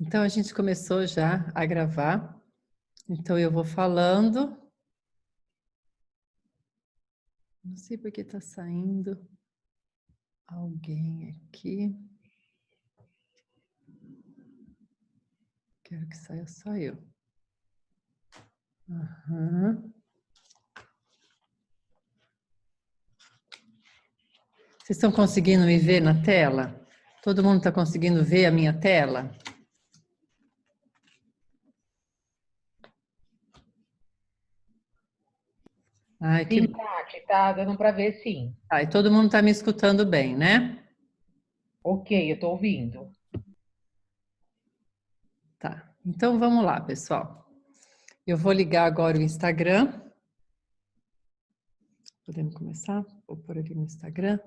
Então, a gente começou já a gravar. Então, eu vou falando. Não sei por que está saindo alguém aqui. Quero que saia só eu. Uhum. Vocês estão conseguindo me ver na tela? Todo mundo está conseguindo ver a minha tela? Ai, que... Sim, Tati, tá dando para ver, sim. Ai, todo mundo está me escutando bem, né? Ok, eu tô ouvindo. Tá. Então, vamos lá, pessoal. Eu vou ligar agora o Instagram. Podemos começar? Vou pôr ali no Instagram.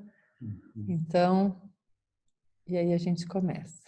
Então, e aí a gente começa.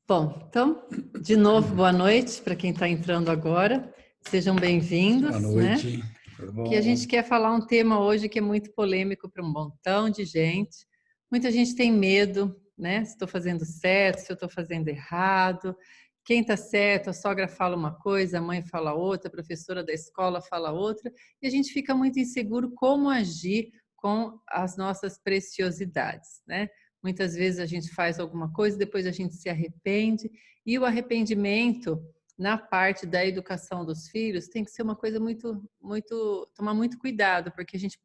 Bom, então, de novo, boa noite para quem está entrando agora. Sejam bem-vindos, Boa né? noite, tudo bom? Que a gente quer falar um tema hoje que é muito polêmico para um montão de gente. Muita gente tem medo, né? Se estou fazendo certo, se eu estou fazendo errado. Quem está certo, a sogra fala uma coisa, a mãe fala outra, a professora da escola fala outra, e a gente fica muito inseguro como agir com as nossas preciosidades, né? Muitas vezes a gente faz alguma coisa, depois a gente se arrepende, e o arrependimento na parte da educação dos filhos tem que ser uma coisa tomar muito cuidado, porque a gente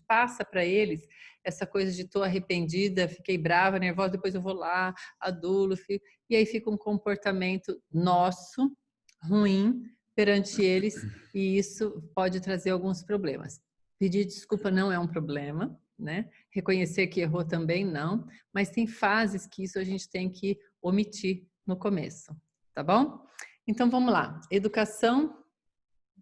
passa para eles essa coisa de estou arrependida, fiquei brava, nervosa, depois eu vou lá, adulo, e aí fica um comportamento nosso ruim perante eles, e isso pode trazer alguns problemas. Pedir desculpa não é um problema, né? Reconhecer que errou também não, mas tem fases que isso a gente tem que omitir no começo, tá bom? Então vamos lá, educação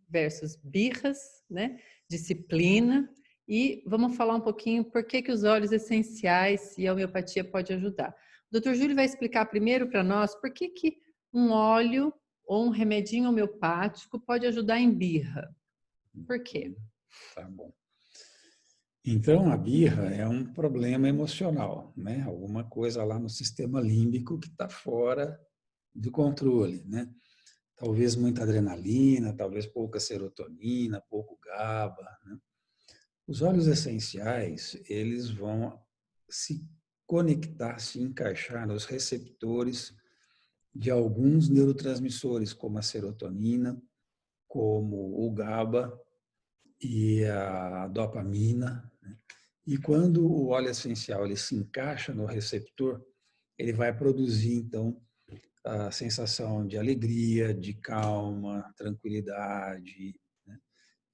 versus birras, né? Disciplina, e vamos falar um pouquinho por que os óleos essenciais e a homeopatia pode ajudar. O Dr. Júlio vai explicar primeiro para nós por que um óleo ou um remedinho homeopático pode ajudar em birra. Por quê? Tá bom. Então, a birra é um problema emocional, né? Alguma coisa lá no sistema límbico que está fora do controle, né? Talvez muita adrenalina, talvez pouca serotonina, pouco GABA, né? Os óleos essenciais, eles vão se conectar, se encaixar nos receptores de alguns neurotransmissores, como a serotonina, como o GABA e a dopamina, né? E quando o óleo essencial ele se encaixa no receptor, ele vai produzir então a sensação de alegria, de calma, tranquilidade, né?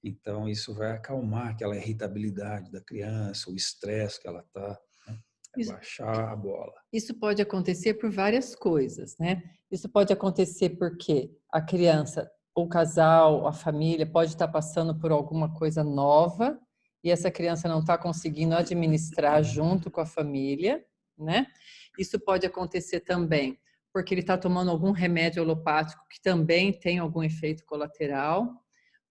Então isso vai acalmar aquela irritabilidade da criança, o estresse que ela está, né? Baixar a bola. Isso pode acontecer por várias coisas, né? Isso pode acontecer porque a criança, o casal, a família pode estar passando por alguma coisa nova e essa criança não está conseguindo administrar junto com a família, né? Isso pode acontecer também porque ele está tomando algum remédio alopático que também tem algum efeito colateral,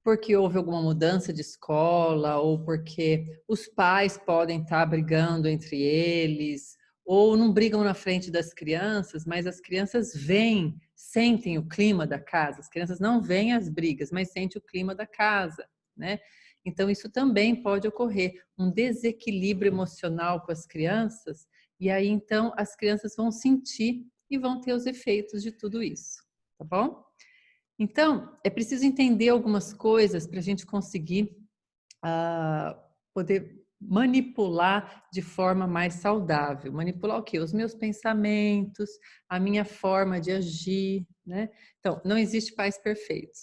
porque houve alguma mudança de escola ou porque os pais podem estar brigando entre eles, ou não brigam na frente das crianças, mas as crianças veem, sentem o clima da casa. As crianças não veem as brigas, mas sentem o clima da casa, né? Então, isso também pode ocorrer, um desequilíbrio emocional com as crianças, e aí, então, as crianças vão sentir e vão ter os efeitos de tudo isso, tá bom? Então, é preciso entender algumas coisas para a gente conseguir poder manipular de forma mais saudável. Manipular o quê? Os meus pensamentos, a minha forma de agir, né? Então, não existe pais perfeitos,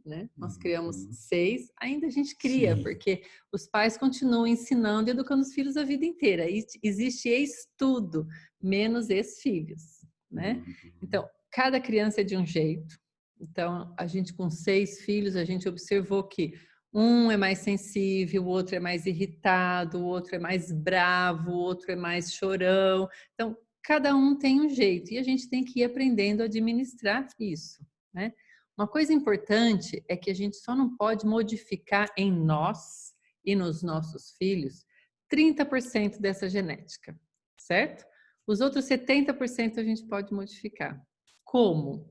né? Nós criamos 6, ainda a gente cria, Sim. porque os pais continuam ensinando e educando os filhos a vida inteira. Existe ex-tudo, menos ex-filhos, né? Então, cada criança é de um jeito. Então, a gente com 6 filhos, a gente observou que um é mais sensível, o outro é mais irritado, o outro é mais bravo, o outro é mais chorão. Então, cada um tem um jeito e a gente tem que ir aprendendo a administrar isso, né? Uma coisa importante é que a gente só não pode modificar em nós e nos nossos filhos 30% dessa genética, certo? Os outros 70% a gente pode modificar. Como?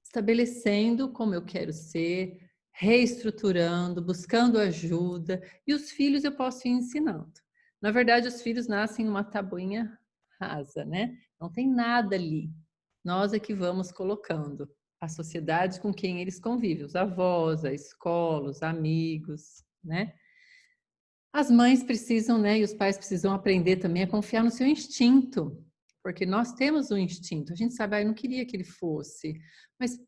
Estabelecendo como eu quero ser, reestruturando, buscando ajuda, e os filhos eu posso ir ensinando. Na verdade, os filhos nascem numa tabuinha rasa, né? Não tem nada ali. Nós é que vamos colocando a sociedade com quem eles convivem, os avós, a escola, os amigos, né? As mães precisam, né, e os pais precisam aprender também a confiar no seu instinto, porque nós temos um instinto. A gente sabe, eu não queria que ele fosse, mas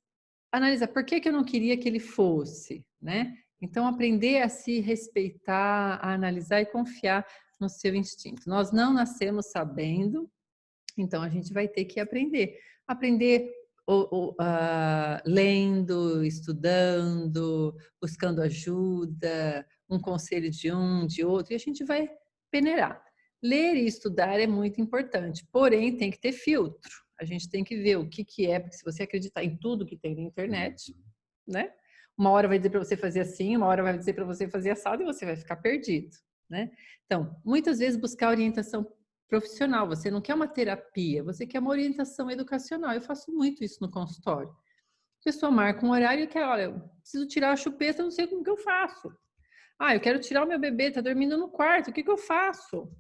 analisar por que eu não queria que ele fosse, né? Então, aprender a se respeitar, a analisar e confiar no seu instinto. Nós não nascemos sabendo, então a gente vai ter que aprender. Aprender lendo, estudando, buscando ajuda, um conselho de um, de outro, e a gente vai peneirar. Ler e estudar é muito importante, porém tem que ter filtro. A gente tem que ver o que é, porque se você acreditar em tudo que tem na internet, né? Uma hora vai dizer para você fazer assim, uma hora vai dizer para você fazer assado e você vai ficar perdido, né? Então, muitas vezes buscar orientação profissional, você não quer uma terapia, você quer uma orientação educacional. Eu faço muito isso no consultório. A pessoa marca um horário e quer, olha, eu preciso tirar a chupeta, não sei como que eu faço. Ah, eu quero tirar o meu bebê, tá dormindo no quarto, o que que eu faço?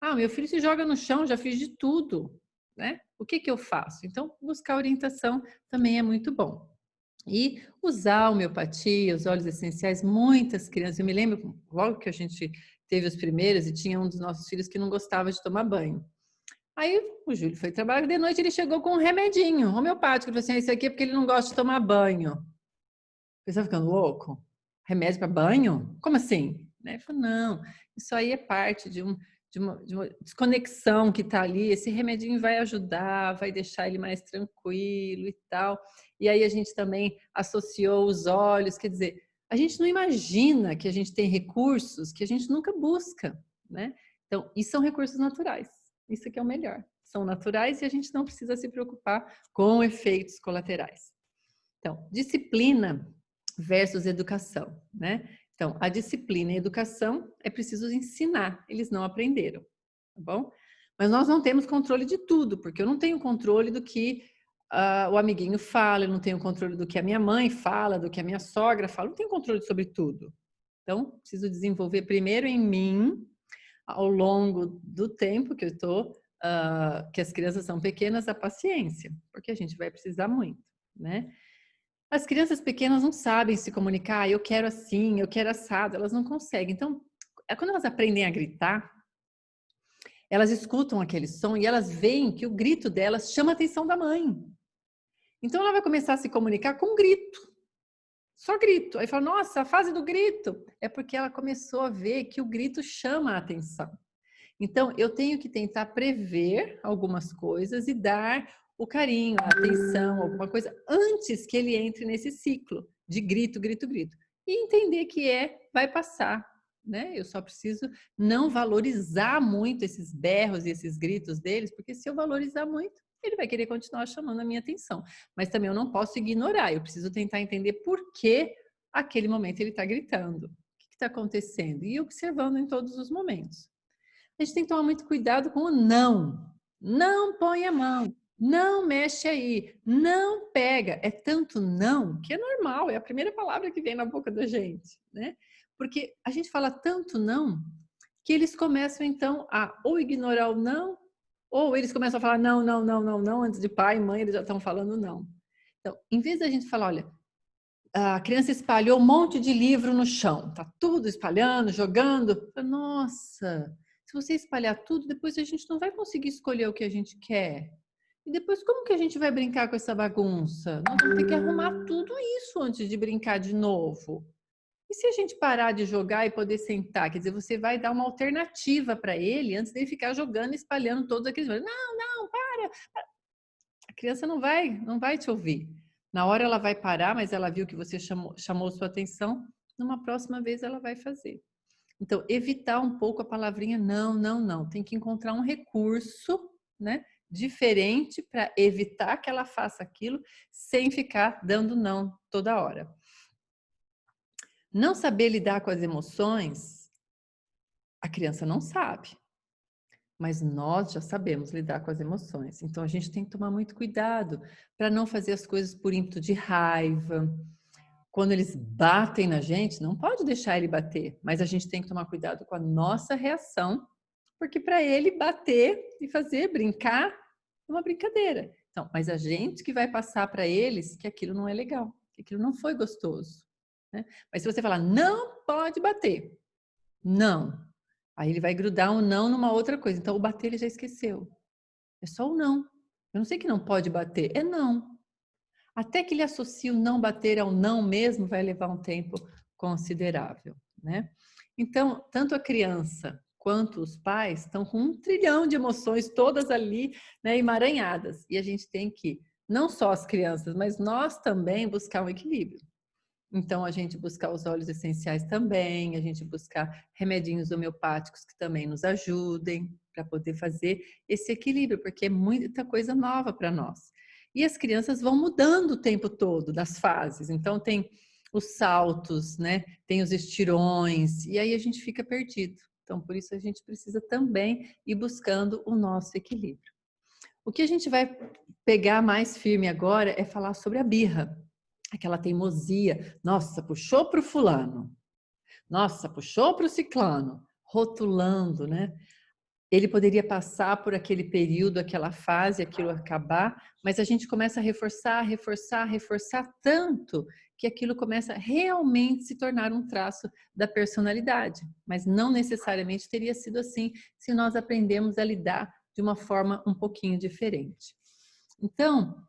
Ah, meu filho se joga no chão, já fiz de tudo, né? O que que eu faço? Então, buscar orientação também é muito bom. E usar a homeopatia, os óleos essenciais, muitas crianças, eu me lembro logo que a gente teve os primeiros e tinha um dos nossos filhos que não gostava de tomar banho. Aí o Júlio foi trabalhar, de noite ele chegou com um remedinho homeopático, ele falou assim, isso aqui é porque ele não gosta de tomar banho. Você está ficando louco? Remédio para banho? Como assim? Ele falou, não, isso aí é parte de uma desconexão que está ali, esse remedinho vai ajudar, vai deixar ele mais tranquilo e tal. E aí a gente também associou os olhos, quer dizer, a gente não imagina que a gente tem recursos que a gente nunca busca, né? Então, e são recursos naturais, isso que é o melhor. São naturais e a gente não precisa se preocupar com efeitos colaterais. Então, disciplina versus educação, né? Então, a disciplina e a educação é preciso ensinar, eles não aprenderam, tá bom? Mas nós não temos controle de tudo, porque eu não tenho controle do que o amiguinho fala, eu não tenho controle do que a minha mãe fala, do que a minha sogra fala, eu não tenho controle sobre tudo. Então, preciso desenvolver primeiro em mim, ao longo do tempo que eu estou, que as crianças são pequenas, a paciência, porque a gente vai precisar muito, né? As crianças pequenas não sabem se comunicar, eu quero assim, eu quero assado, elas não conseguem. Então, quando elas aprendem a gritar, elas escutam aquele som e elas veem que o grito delas chama a atenção da mãe. Então, ela vai começar a se comunicar com grito, só grito. Aí fala, nossa, a fase do grito. É porque ela começou a ver que o grito chama a atenção. Então, eu tenho que tentar prever algumas coisas e dar o carinho, a atenção, alguma coisa, antes que ele entre nesse ciclo de grito, grito, grito. E entender que vai passar, né? Eu só preciso não valorizar muito esses berros e esses gritos deles, porque se eu valorizar muito, ele vai querer continuar chamando a minha atenção. Mas também eu não posso ignorar, eu preciso tentar entender por que aquele momento ele está gritando. O que está acontecendo? E observando em todos os momentos. A gente tem que tomar muito cuidado com o não. Não põe a mão, não mexe aí, não pega. É tanto não que é normal, é a primeira palavra que vem na boca da gente, né? Porque a gente fala tanto não que eles começam então a ou ignorar o não, ou eles começam a falar não, não, não, não, não, antes de pai e mãe eles já estão falando não. Então, em vez da gente falar, olha, a criança espalhou um monte de livro no chão, tá tudo espalhando, jogando. Nossa, se você espalhar tudo, depois a gente não vai conseguir escolher o que a gente quer. E depois como que a gente vai brincar com essa bagunça? Nós vamos ter que arrumar tudo isso antes de brincar de novo. E se a gente parar de jogar e poder sentar? Quer dizer, você vai dar uma alternativa para ele antes dele ficar jogando e espalhando todos aqueles livros. Não, não, para. A criança não vai te ouvir. Na hora ela vai parar, mas ela viu que você chamou sua atenção, numa próxima vez ela vai fazer. Então, evitar um pouco a palavrinha não, não, não. Tem que encontrar um recurso, né, diferente para evitar que ela faça aquilo sem ficar dando não toda hora. Não saber lidar com as emoções, a criança não sabe. mas nós já sabemos lidar com as emoções. Então, a gente tem que tomar muito cuidado para não fazer as coisas por ímpeto de raiva. Quando eles batem na gente, não pode deixar ele bater, mas a gente tem que tomar cuidado com a nossa reação, porque para ele bater e fazer, brincar, é uma brincadeira. Então, mas a gente que vai passar para eles que aquilo não é legal, que aquilo não foi gostoso, né? Mas se você falar, não pode bater, não. Aí ele vai grudar um não numa outra coisa. Então, o bater ele já esqueceu. É só o não. Eu não sei que não pode bater, é não. Até que ele associe o não bater ao não mesmo, vai levar um tempo considerável, né? Então, tanto a criança quanto os pais estão com 1 trilhão de emoções todas ali, né, emaranhadas. E a gente tem que, não só as crianças, mas nós também buscar um equilíbrio. Então, a gente buscar os óleos essenciais também, a gente buscar remedinhos homeopáticos que também nos ajudem para poder fazer esse equilíbrio, porque é muita coisa nova para nós. E as crianças vão mudando o tempo todo das fases. Então, tem os saltos, né? Tem os estirões, e aí a gente fica perdido. Então, por isso a gente precisa também ir buscando o nosso equilíbrio. O que a gente vai pegar mais firme agora é falar sobre a birra. Aquela teimosia, nossa, puxou para o fulano, nossa, puxou para o ciclano, rotulando, né? Ele poderia passar por aquele período, aquela fase, aquilo acabar, mas a gente começa a reforçar, reforçar, reforçar tanto que aquilo começa a realmente se tornar um traço da personalidade. Mas não necessariamente teria sido assim se nós aprendemos a lidar de uma forma um pouquinho diferente. Então,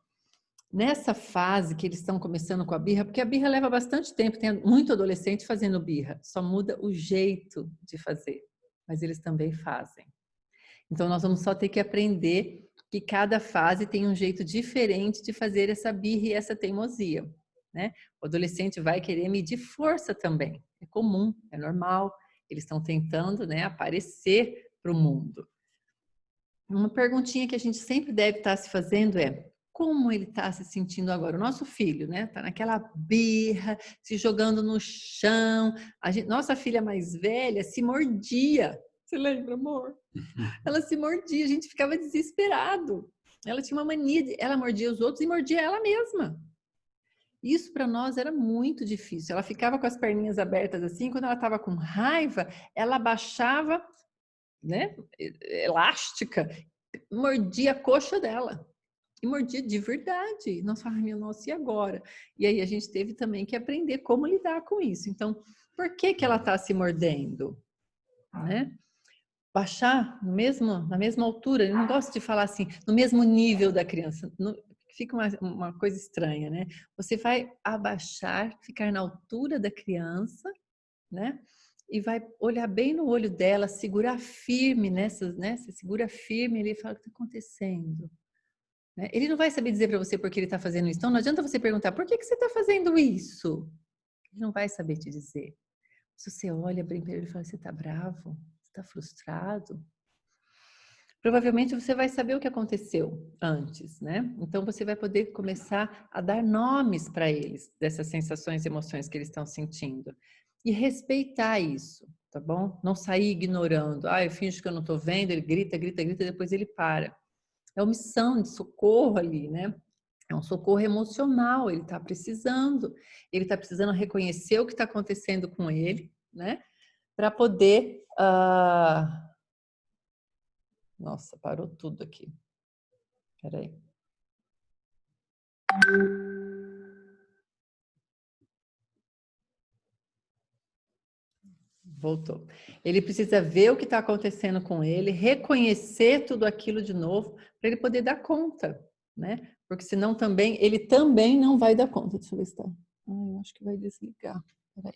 nessa fase que eles estão começando com a birra, porque a birra leva bastante tempo, tem muito adolescente fazendo birra, só muda o jeito de fazer, mas eles também fazem. Então, nós vamos só ter que aprender que cada fase tem um jeito diferente de fazer essa birra e essa teimosia, né? O adolescente vai querer medir força também, é comum, é normal, eles estão tentando, né, aparecer para o mundo. Uma perguntinha que a gente sempre deve estar se fazendo é: como ele está se sentindo agora? O nosso filho, né? Está naquela birra, se jogando no chão. Nossa filha mais velha se mordia. Você lembra, amor? Ela se mordia, a gente ficava desesperado. Ela tinha uma mania ela mordia os outros e mordia ela mesma. Isso para nós era muito difícil. Ela ficava com as perninhas abertas assim, quando ela estava com raiva, ela baixava, né, elástica, mordia a coxa dela. E mordia de verdade. Nós falamos, minha nossa, e agora? E aí a gente teve também que aprender como lidar com isso. Então, por que que ela está se mordendo? Né? Baixar na mesma altura. Eu não gosto de falar assim, no mesmo nível da criança. Fica uma coisa estranha, né? Você vai abaixar, ficar na altura da criança, né? E vai olhar bem no olho dela, segurar firme nessas, né? Você segura firme, ele fala: o que está acontecendo? Né? Ele não vai saber dizer para você por que ele está fazendo isso. Então, não adianta você perguntar: por que você está fazendo isso? Ele não vai saber te dizer. Se você olha bem para ele e fala: você está bravo? Você está frustrado? Provavelmente você vai saber o que aconteceu antes, né? Então, você vai poder começar a dar nomes para eles, dessas sensações e emoções que eles estão sentindo. E respeitar isso, tá bom? Não sair ignorando. Ah, eu finjo que eu não estou vendo, ele grita, grita, grita, depois ele para. É omissão de socorro ali, né? É um socorro emocional, ele está precisando reconhecer o que está acontecendo com ele, né? Para poder... Nossa, parou tudo aqui. Peraí. Voltou. Ele precisa ver o que está acontecendo com ele, reconhecer tudo aquilo de novo, para ele poder dar conta, né? Porque senão também, ele também não vai dar conta. Deixa eu ver se está. Eu acho que vai desligar. Peraí.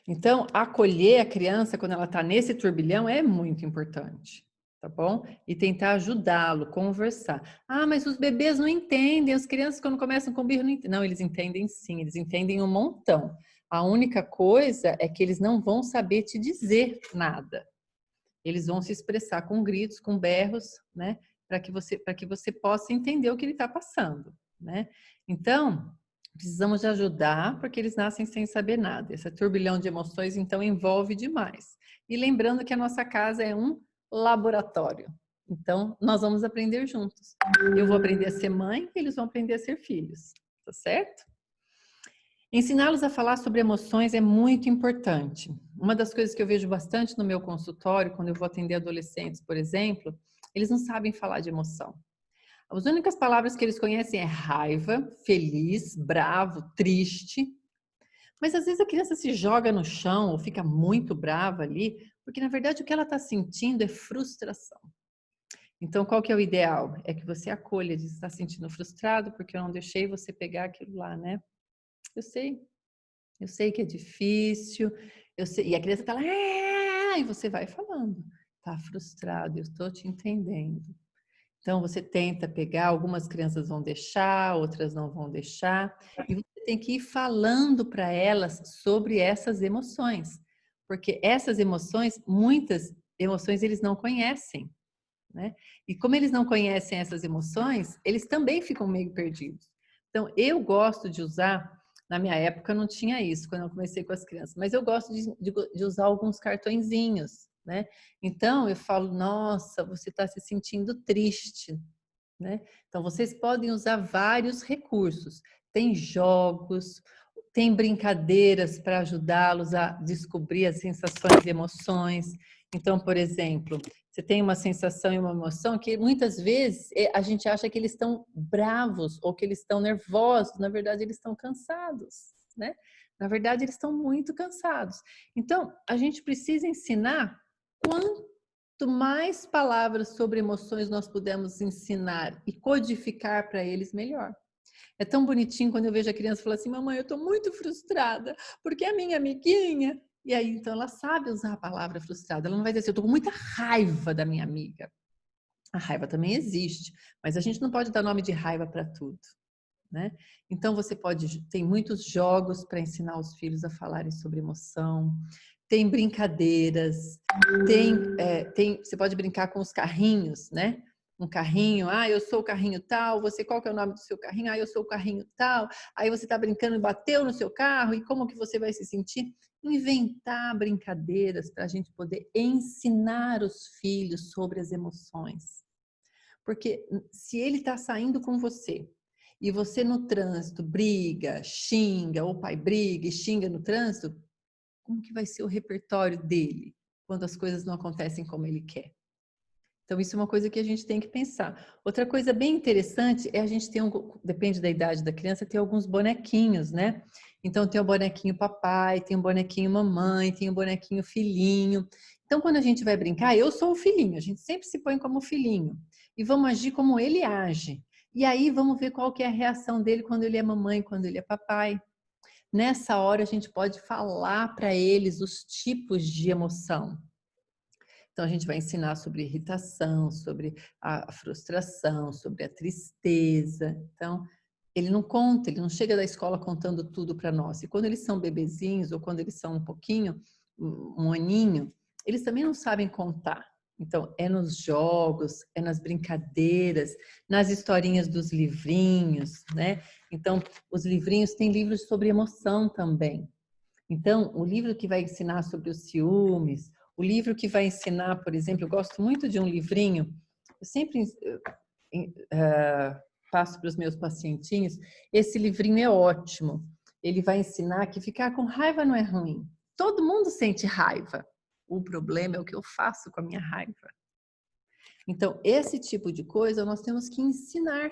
Então, acolher a criança quando ela está nesse turbilhão é muito importante, tá bom? E tentar ajudá-lo, conversar. Ah, mas os bebês não entendem, as crianças quando começam com birra não entendem. Não, eles entendem sim, eles entendem um montão. A única coisa é que eles não vão saber te dizer nada. Eles vão se expressar com gritos, com berros, né? Para que você possa entender o que ele está passando, né? Então, Precisamos de ajudar, porque eles nascem sem saber nada. Esse turbilhão de emoções, então, envolve demais. E lembrando que a nossa casa é um laboratório. Então, nós vamos aprender juntos. Eu vou aprender a ser mãe, eles vão aprender a ser filhos. Tá certo? Ensiná-los a falar sobre emoções é muito importante. Uma das coisas que eu vejo bastante no meu consultório, quando eu vou atender adolescentes, por exemplo, eles não sabem falar de emoção. As únicas palavras que eles conhecem é raiva, feliz, bravo, triste. Mas às vezes a criança se joga no chão ou fica muito brava ali, porque na verdade o que ela está sentindo é frustração. Então qual que é o ideal? É que você acolha, diz, está sentindo frustrado porque eu não deixei você pegar aquilo lá, né? Eu sei que é difícil, eu sei, e a criança está lá, e você vai falando, está frustrado, eu estou te entendendo. Então, você tenta pegar, algumas crianças vão deixar, outras não vão deixar, e você tem que ir falando para elas sobre essas emoções, porque essas emoções, muitas emoções eles não conhecem, né? E como eles não conhecem essas emoções, eles também ficam meio perdidos. Então, eu gosto de usar, na minha época não tinha isso, quando eu comecei com as crianças, mas eu gosto de usar alguns cartõezinhos, né? Então, eu falo, nossa, você está se sentindo triste, né? Então, vocês podem usar vários recursos. Tem jogos, tem brincadeiras para ajudá-los a descobrir as sensações e emoções. Então, por exemplo, você tem uma sensação e uma emoção que muitas vezes a gente acha que eles estão bravos ou que eles estão nervosos. Na verdade, eles estão cansados, né? Na verdade, eles estão muito cansados. Então, a gente precisa ensinar quanto mais palavras sobre emoções nós pudermos ensinar e codificar para eles, melhor. É tão bonitinho quando eu vejo a criança falar assim, mamãe, eu estou muito frustrada, porque a minha amiguinha... E aí, então, ela sabe usar a palavra frustrada. Ela não vai dizer assim, eu estou com muita raiva da minha amiga. A raiva também existe, mas a gente não pode dar nome de raiva para tudo, né? Então, você pode... Tem muitos jogos para ensinar os filhos a falarem sobre emoção. Tem brincadeiras, você pode brincar com os carrinhos, né? Um carrinho, eu sou o carrinho tal, você qual que é o nome do seu carrinho? Eu sou o carrinho tal. Aí você está brincando e bateu no seu carro, e como que você vai se sentir? Inventar brincadeiras para a gente poder ensinar os filhos sobre as emoções. Porque se ele está saindo com você, e você no trânsito briga, xinga, ou o pai briga e xinga no trânsito, como que vai ser o repertório dele quando as coisas não acontecem como ele quer? Então, isso é uma coisa que a gente tem que pensar. Outra coisa bem interessante é a gente ter, depende da idade da criança, ter alguns bonequinhos, né? Então, tem o bonequinho papai, tem o bonequinho mamãe, tem o bonequinho filhinho. Então, quando a gente vai brincar, eu sou o filhinho, a gente sempre se põe como filhinho. E vamos agir como ele age. E aí, vamos ver qual que é a reação dele quando ele é mamãe, quando ele é papai. Nessa hora, a gente pode falar para eles os tipos de emoção. Então, a gente vai ensinar sobre irritação, sobre a frustração, sobre a tristeza. Então, ele não conta, ele não chega da escola contando tudo para nós. E quando eles são bebezinhos, ou quando eles são um pouquinho, um aninho, eles também não sabem contar. Então, é nos jogos, é nas brincadeiras, nas historinhas dos livrinhos, né? Então, os livrinhos têm livros sobre emoção também. Então, o livro que vai ensinar sobre os ciúmes, o livro que vai ensinar, por exemplo, eu gosto muito de um livrinho, eu sempre passo para os meus pacientinhos, esse livrinho é ótimo. Ele vai ensinar que ficar com raiva não é ruim. Todo mundo sente raiva. O problema é o que eu faço com a minha raiva. Então, esse tipo de coisa nós temos que ensinar.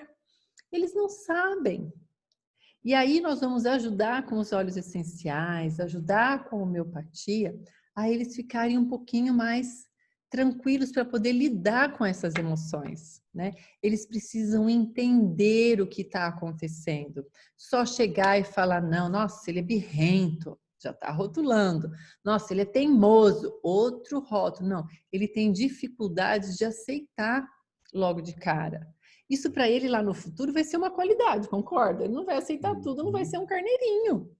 Eles não sabem. E aí nós vamos ajudar com os óleos essenciais, ajudar com a homeopatia, a eles ficarem um pouquinho mais tranquilos para poder lidar com essas emoções, né? Eles precisam entender o que está acontecendo. Só chegar e falar, não, nossa, ele é birrento, já está rotulando. Nossa, ele é teimoso, outro rótulo. Não, ele tem dificuldades de aceitar logo de cara. Isso para ele lá no futuro vai ser uma qualidade, concorda? Ele não vai aceitar tudo, não vai ser um carneirinho.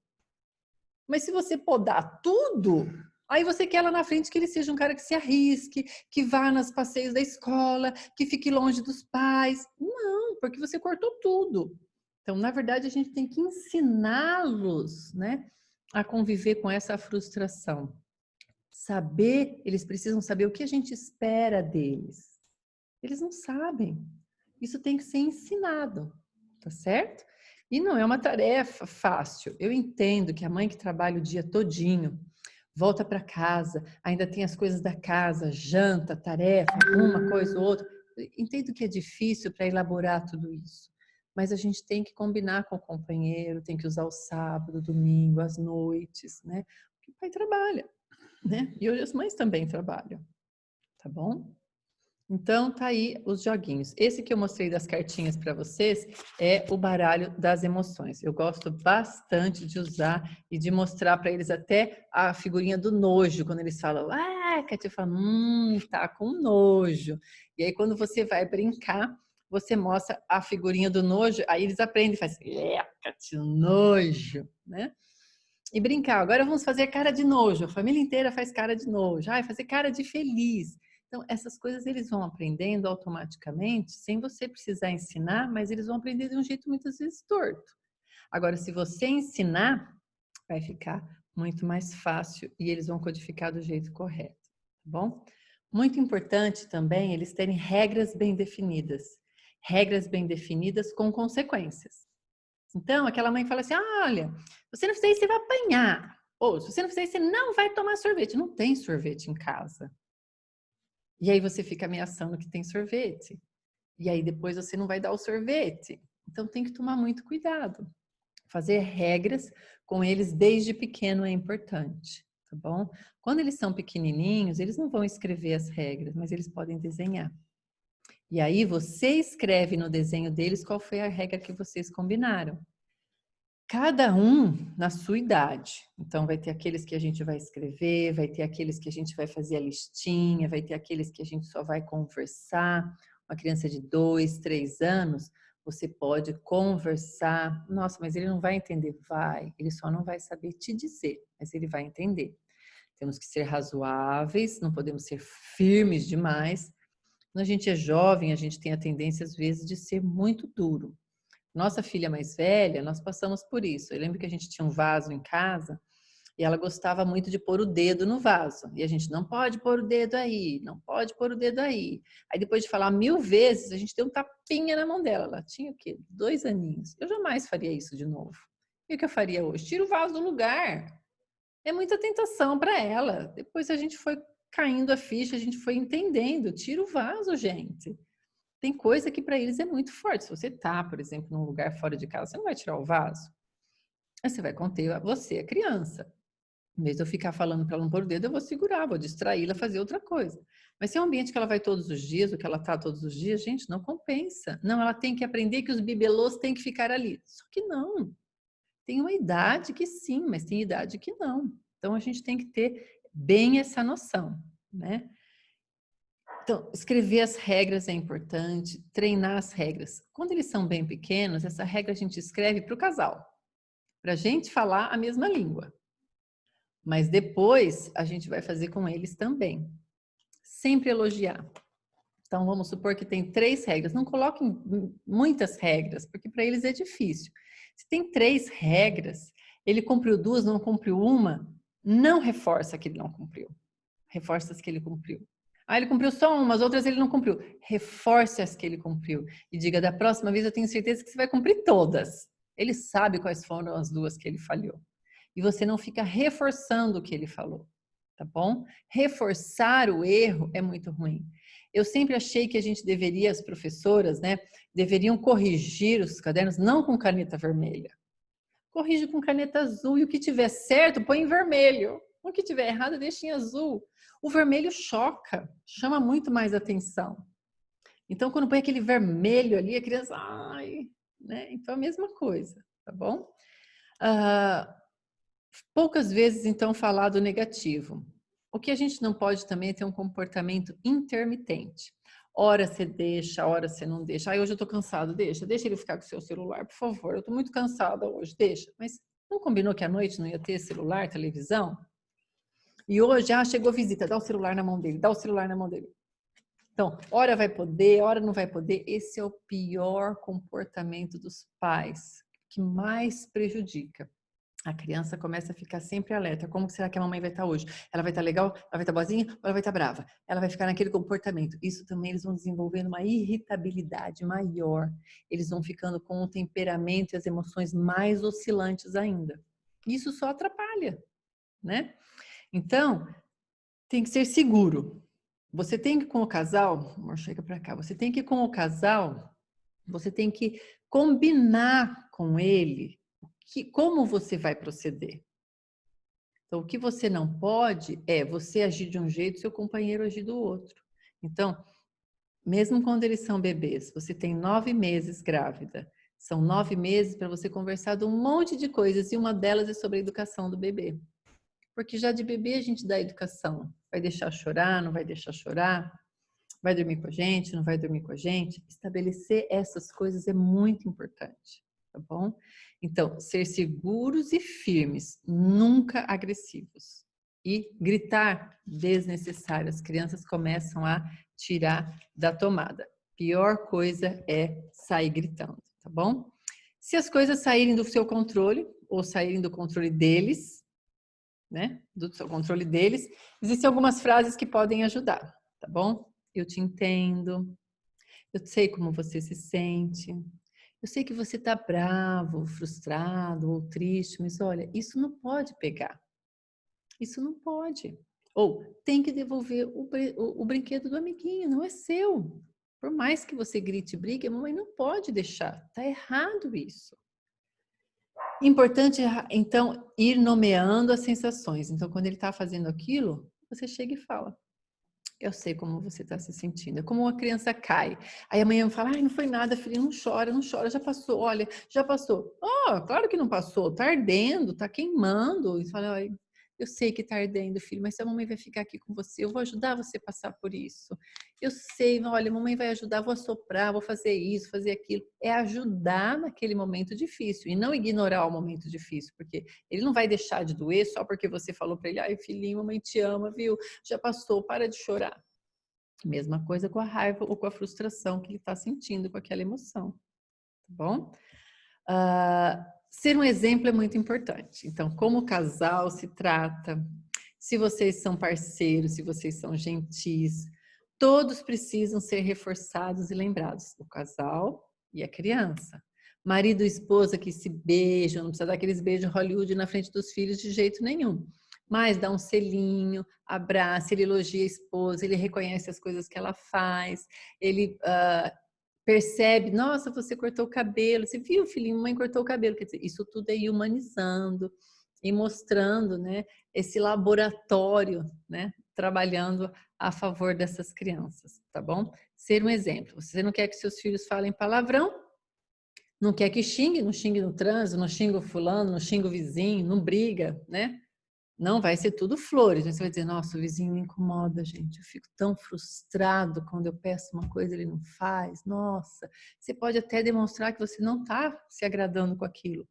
Mas se você podar tudo, aí você quer lá na frente que ele seja um cara que se arrisque, que vá nos passeios da escola, que fique longe dos pais. Não, porque você cortou tudo. Então, na verdade, a gente tem que ensiná-los, né, a conviver com essa frustração. Saber, eles precisam saber o que a gente espera deles. Eles não sabem. Isso tem que ser ensinado, tá certo? E não é uma tarefa fácil. Eu entendo que a mãe que trabalha o dia todinho, volta para casa, ainda tem as coisas da casa, janta, tarefa, uma coisa ou outra. Entendo que é difícil para elaborar tudo isso. Mas a gente tem que combinar com o companheiro, tem que usar o sábado, domingo, as noites, né? Porque o pai trabalha, né? E hoje as mães também trabalham, tá bom? Então, tá aí os joguinhos. Esse que eu mostrei das cartinhas para vocês é o baralho das emoções. Eu gosto bastante de usar e de mostrar para eles até a figurinha do nojo, quando eles falam, Katia, fala, tá com nojo. E aí, quando você vai brincar, você mostra a figurinha do nojo, aí eles aprendem e fazem, Katia, nojo, né? E brincar, agora vamos fazer cara de nojo, a família inteira faz cara de nojo, fazer cara de feliz. Então, essas coisas eles vão aprendendo automaticamente, sem você precisar ensinar, mas eles vão aprender de um jeito muitas vezes torto. Agora, se você ensinar, vai ficar muito mais fácil e eles vão codificar do jeito correto, tá bom? Muito importante também eles terem regras bem definidas com consequências. Então, aquela mãe fala assim, olha, se você não fizer isso, você vai apanhar. Ou, se você não fizer isso, você não vai tomar sorvete. Não tem sorvete em casa. E aí você fica ameaçando que tem sorvete. E aí depois você não vai dar o sorvete. Então tem que tomar muito cuidado. Fazer regras com eles desde pequeno é importante, tá bom? Quando eles são pequenininhos, eles não vão escrever as regras, mas eles podem desenhar. E aí você escreve no desenho deles qual foi a regra que vocês combinaram. Cada um na sua idade. Então, vai ter aqueles que a gente vai escrever, vai ter aqueles que a gente vai fazer a listinha, vai ter aqueles que a gente só vai conversar. Uma criança de 2, 3 anos, você pode conversar. Nossa, mas ele não vai entender. Vai, ele só não vai saber te dizer, mas ele vai entender. Temos que ser razoáveis, não podemos ser firmes demais. Quando a gente é jovem, a gente tem a tendência, às vezes, de ser muito duro. Nossa filha mais velha, nós passamos por isso. Eu lembro que a gente tinha um vaso em casa e ela gostava muito de pôr o dedo no vaso. E a gente não pode pôr o dedo aí, não pode pôr o dedo aí. Aí depois de falar 1000 vezes, a gente deu um tapinha na mão dela. Ela tinha o quê? 2 aninhos. Eu jamais faria isso de novo. E o que eu faria hoje? Tira o vaso do lugar. É muita tentação para ela. Depois a gente foi caindo a ficha, a gente foi entendendo. Tira o vaso, gente. Tem coisa que para eles é muito forte. Se você tá, por exemplo, num lugar fora de casa, você não vai tirar o vaso. Aí você vai conter você, a criança. Em vez de eu ficar falando para ela não pôr o dedo, eu vou segurar, vou distraí-la, fazer outra coisa. Mas se é um ambiente que ela vai todos os dias, o que ela tá todos os dias, gente, não compensa. Não, ela tem que aprender que os bibelôs têm que ficar ali. Só que não. Tem uma idade que sim, mas tem idade que não. Então a gente tem que ter bem essa noção, né? Então, escrever as regras é importante, treinar as regras. Quando eles são bem pequenos, essa regra a gente escreve para o casal, para a gente falar a mesma língua. Mas depois a gente vai fazer com eles também. Sempre elogiar. Então, vamos supor que tem 3 regras. Não coloquem muitas regras, porque para eles é difícil. Se tem 3 regras, ele cumpriu 2, não cumpriu uma, não reforça que ele não cumpriu. Reforça as que ele cumpriu. Ele cumpriu só uma, as outras ele não cumpriu. Reforce as que ele cumpriu. E diga, da próxima vez eu tenho certeza que você vai cumprir todas. Ele sabe quais foram as 2 que ele falhou. E você não fica reforçando o que ele falou, tá bom? Reforçar o erro é muito ruim. Eu sempre achei que a gente deveria, as professoras, né, deveriam corrigir os cadernos não com caneta vermelha. Corrige com caneta azul e o que tiver certo, põe em vermelho. O que tiver errado, deixa em azul. O vermelho choca, chama muito mais atenção. Então, quando põe aquele vermelho ali, a criança, né? Então, a mesma coisa, tá bom? Poucas vezes, então, falar do negativo. O que a gente não pode também é ter um comportamento intermitente. Ora você deixa, ora você não deixa. Hoje eu tô cansado, deixa ele ficar com o seu celular, por favor. Eu tô muito cansada hoje, deixa. Mas não combinou que à noite não ia ter celular, televisão? E hoje, chegou a visita, dá o celular na mão dele, dá o celular na mão dele. Então, hora vai poder, hora não vai poder. Esse é o pior comportamento dos pais, que mais prejudica. A criança começa a ficar sempre alerta. Como será que a mamãe vai estar hoje? Ela vai estar legal? Ela vai estar boazinha? Ou ela vai estar brava? Ela vai ficar naquele comportamento. Isso também eles vão desenvolvendo uma irritabilidade maior. Eles vão ficando com o temperamento e as emoções mais oscilantes ainda. Isso só atrapalha, né? Então, tem que ser seguro. Você tem que, com o casal, amor, chega pra cá, você tem que, com o casal, você tem que combinar com ele como você vai proceder. Então, o que você não pode é você agir de um jeito e seu companheiro agir do outro. Então, mesmo quando eles são bebês, você tem 9 meses grávida, são 9 meses para você conversar de um monte de coisas e uma delas é sobre a educação do bebê. Porque já de bebê a gente dá educação. Vai deixar chorar, não vai deixar chorar? Vai dormir com a gente, não vai dormir com a gente? Estabelecer essas coisas é muito importante, tá bom? Então, ser seguros e firmes, nunca agressivos. E gritar desnecessário. As crianças começam a tirar da tomada. Pior coisa é sair gritando, tá bom? Se as coisas saírem do seu controle, ou saírem do controle deles, né? Do seu controle deles, existem algumas frases que podem ajudar, tá bom? Eu te entendo, eu sei como você se sente, eu sei que você tá bravo, frustrado ou triste, mas olha, isso não pode pegar, isso não pode. Ou tem que devolver o brinquedo do amiguinho, não é seu. Por mais que você grite e brigue, a mamãe não pode deixar, tá errado isso. Importante, então, ir nomeando as sensações. Então, quando ele está fazendo aquilo, você chega e fala, eu sei como você está se sentindo. É como uma criança cai. Aí amanhã fala, ai, não foi nada, filho, não chora, não chora, já passou, olha, já passou. Oh, claro que não passou, tá ardendo, tá queimando. E fala, ai, eu sei que tá ardendo, filho, mas a mamãe vai ficar aqui com você, eu vou ajudar você a passar por isso. Eu sei, olha, a mamãe vai ajudar, vou assoprar, vou fazer isso, fazer aquilo. É ajudar naquele momento difícil e não ignorar o momento difícil, porque ele não vai deixar de doer só porque você falou para ele, ai, filhinho, mamãe te ama, viu? Já passou, para de chorar. Mesma coisa com a raiva ou com a frustração que ele está sentindo com aquela emoção, tá bom? Ser um exemplo é muito importante. Então, como o casal se trata, se vocês são parceiros, se vocês são gentis, todos precisam ser reforçados e lembrados. O casal e a criança. Marido e esposa que se beijam, não precisa dar aqueles beijos Hollywood na frente dos filhos de jeito nenhum. Mas dá um selinho, abraça, ele elogia a esposa, ele reconhece as coisas que ela faz, ele percebe, nossa, você cortou o cabelo, você viu, filhinho, mãe cortou o cabelo. Quer dizer, isso tudo é humanizando e mostrando, né, esse laboratório, né, trabalhando a favor dessas crianças, tá bom? Ser um exemplo. Você não quer que seus filhos falem palavrão? Não quer que xingue? Não xingue no trânsito, não xingue o fulano, não xingue o vizinho, não briga, né? Não vai ser tudo flores, mas você vai dizer, nossa, o vizinho me incomoda, gente, eu fico tão frustrado quando eu peço uma coisa e ele não faz, nossa. Você pode até demonstrar que você não está se agradando com aquilo,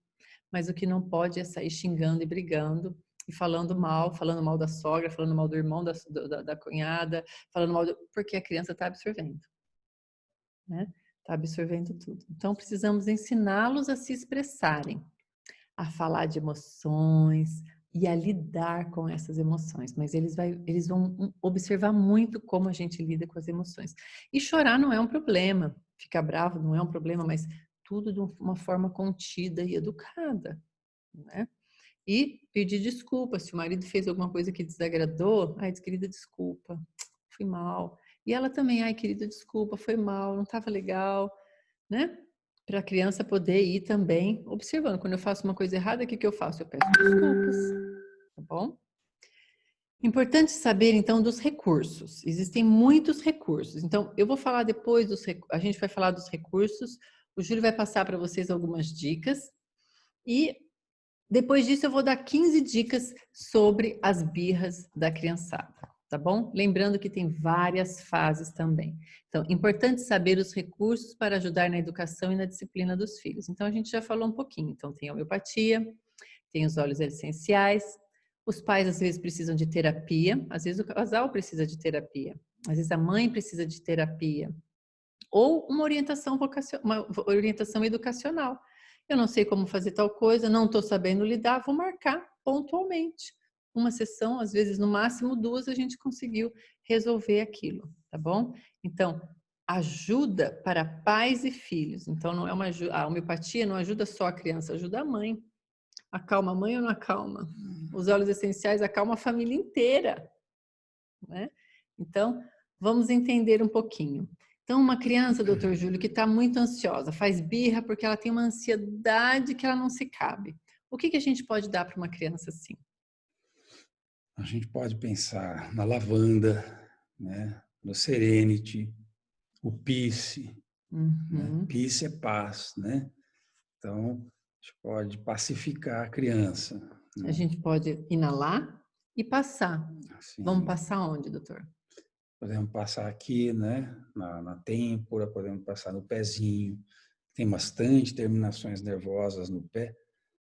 mas o que não pode é sair xingando e brigando e falando mal da sogra, falando mal do irmão, da cunhada, falando mal, porque a criança está absorvendo, né? Está absorvendo tudo. Então, precisamos ensiná-los a se expressarem, a falar de emoções e a lidar com essas emoções. Mas eles vão observar muito como a gente lida com as emoções. E chorar não é um problema, ficar bravo não é um problema, mas tudo de uma forma contida e educada, né? E pedir desculpa, se o marido fez alguma coisa que desagradou, ai, querida, desculpa, fui mal. E ela também, ai, querida, desculpa, foi mal, não estava legal, né? Para a criança poder ir também observando. Quando eu faço uma coisa errada, o que eu faço? Eu peço desculpas, tá bom? Importante saber, então, dos recursos. Existem muitos recursos. Então, eu vou falar depois a gente vai falar dos recursos, o Júlio vai passar para vocês algumas dicas e depois disso eu vou dar 15 dicas sobre as birras da criançada, tá bom? Lembrando que tem várias fases também. Então, importante saber os recursos para ajudar na educação e na disciplina dos filhos. Então, a gente já falou um pouquinho. Então, tem a homeopatia, tem os óleos essenciais, os pais às vezes precisam de terapia, às vezes o casal precisa de terapia. Às vezes a mãe precisa de terapia. Ou uma orientação educacional. Eu não sei como fazer tal coisa, não estou sabendo lidar, vou marcar pontualmente. Uma sessão, às vezes no máximo 2, a gente conseguiu resolver aquilo, tá bom? Então, ajuda para pais e filhos. Então, não é uma ajuda, a homeopatia não ajuda só a criança, ajuda a mãe. Acalma a mãe ou não acalma? Os óleos essenciais acalmam a família inteira, né? Então, vamos entender um pouquinho. Então, uma criança, doutor Júlio, que está muito ansiosa, faz birra porque ela tem uma ansiedade que ela não se cabe. O que a gente pode dar para uma criança assim? A gente pode pensar na lavanda, né? No Serenity, o Peace, né? Uhum. Peace é paz, né? Então, a gente pode pacificar a criança, A né? gente pode inalar e passar. Vamos Assim, passar onde, doutor? podemos passar aqui, né? Na têmpora, podemos passar no pezinho. Tem bastante terminações nervosas no pé.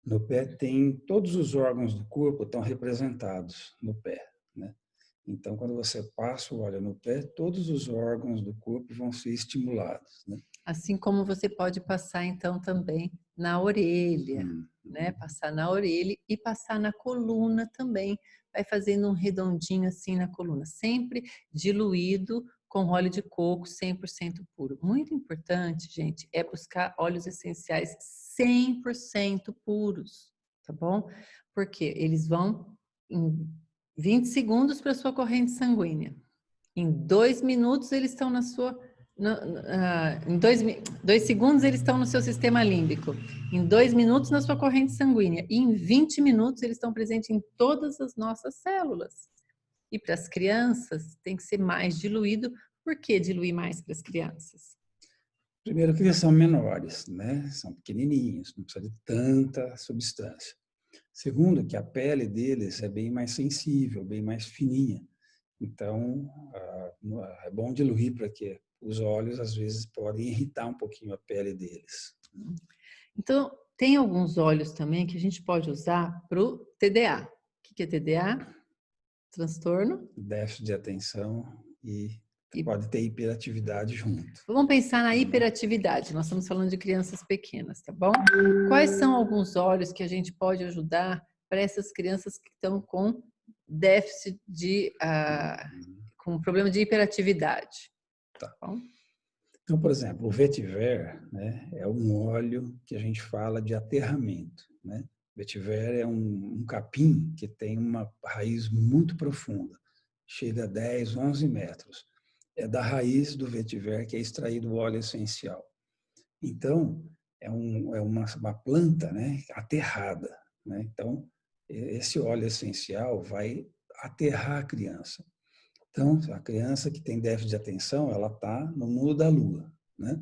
No pé tem todos os órgãos do corpo estão representados no pé, né? Então, quando você passa o óleo no pé, todos os órgãos do corpo vão ser estimulados, né? Assim como você pode passar então também na orelha, né? Hum. Passar na orelha e passar na coluna também. Vai fazendo um redondinho assim na coluna, sempre diluído com óleo de coco 100% puro. Muito importante, gente, é buscar óleos essenciais 100% puros, tá bom? Porque eles vão em 20 segundos para a sua corrente sanguínea. Em 2 minutos eles estão na sua em 2 segundos eles estão no seu sistema límbico, em 2 minutos na sua corrente sanguínea e em 20 minutos eles estão presentes em todas as nossas células. E para as crianças tem que ser mais diluído. Por que diluir mais para as crianças? Primeiro que eles são menores, né? São pequenininhos, não precisa de tanta substância. Segundo, que a pele deles é bem mais sensível, bem mais fininha. Então, é bom diluir para que os óleos, às vezes, podem irritar um pouquinho a pele deles. Então, tem alguns óleos também que a gente pode usar para o TDA. O que é TDA? Transtorno. Déficit de atenção e E pode ter hiperatividade junto. vamos pensar na hiperatividade. Nós estamos falando de crianças pequenas, tá bom? Quais são alguns óleos que a gente pode ajudar para essas crianças que estão com déficit de, com problema de hiperatividade? Tá. Bom? Então, por exemplo, o vetiver, né, é um óleo que a gente fala de aterramento, né? Vetiver é um capim que tem uma raiz muito profunda, chega a 10, 11 metros. É da raiz do vetiver que é extraído o óleo essencial. Então, é uma planta, né, aterrada, né? Então, esse óleo essencial vai aterrar a criança. Então, a criança que tem déficit de atenção, ela está no mundo da lua, né?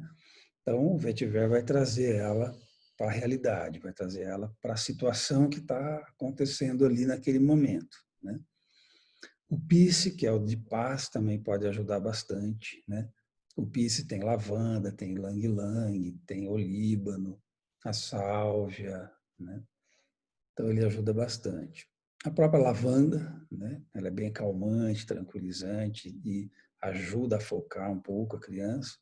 Então, o vetiver vai trazer ela para a realidade, vai trazer ela para a situação que está acontecendo ali naquele momento, né? O Peace, que é o de paz, também pode ajudar bastante, né? O Peace tem lavanda, tem ylang-ylang, tem olíbano, a sálvia, né? Então, ele ajuda bastante. A própria lavanda, né? Ela é bem calmante, tranquilizante e ajuda a focar um pouco a criança.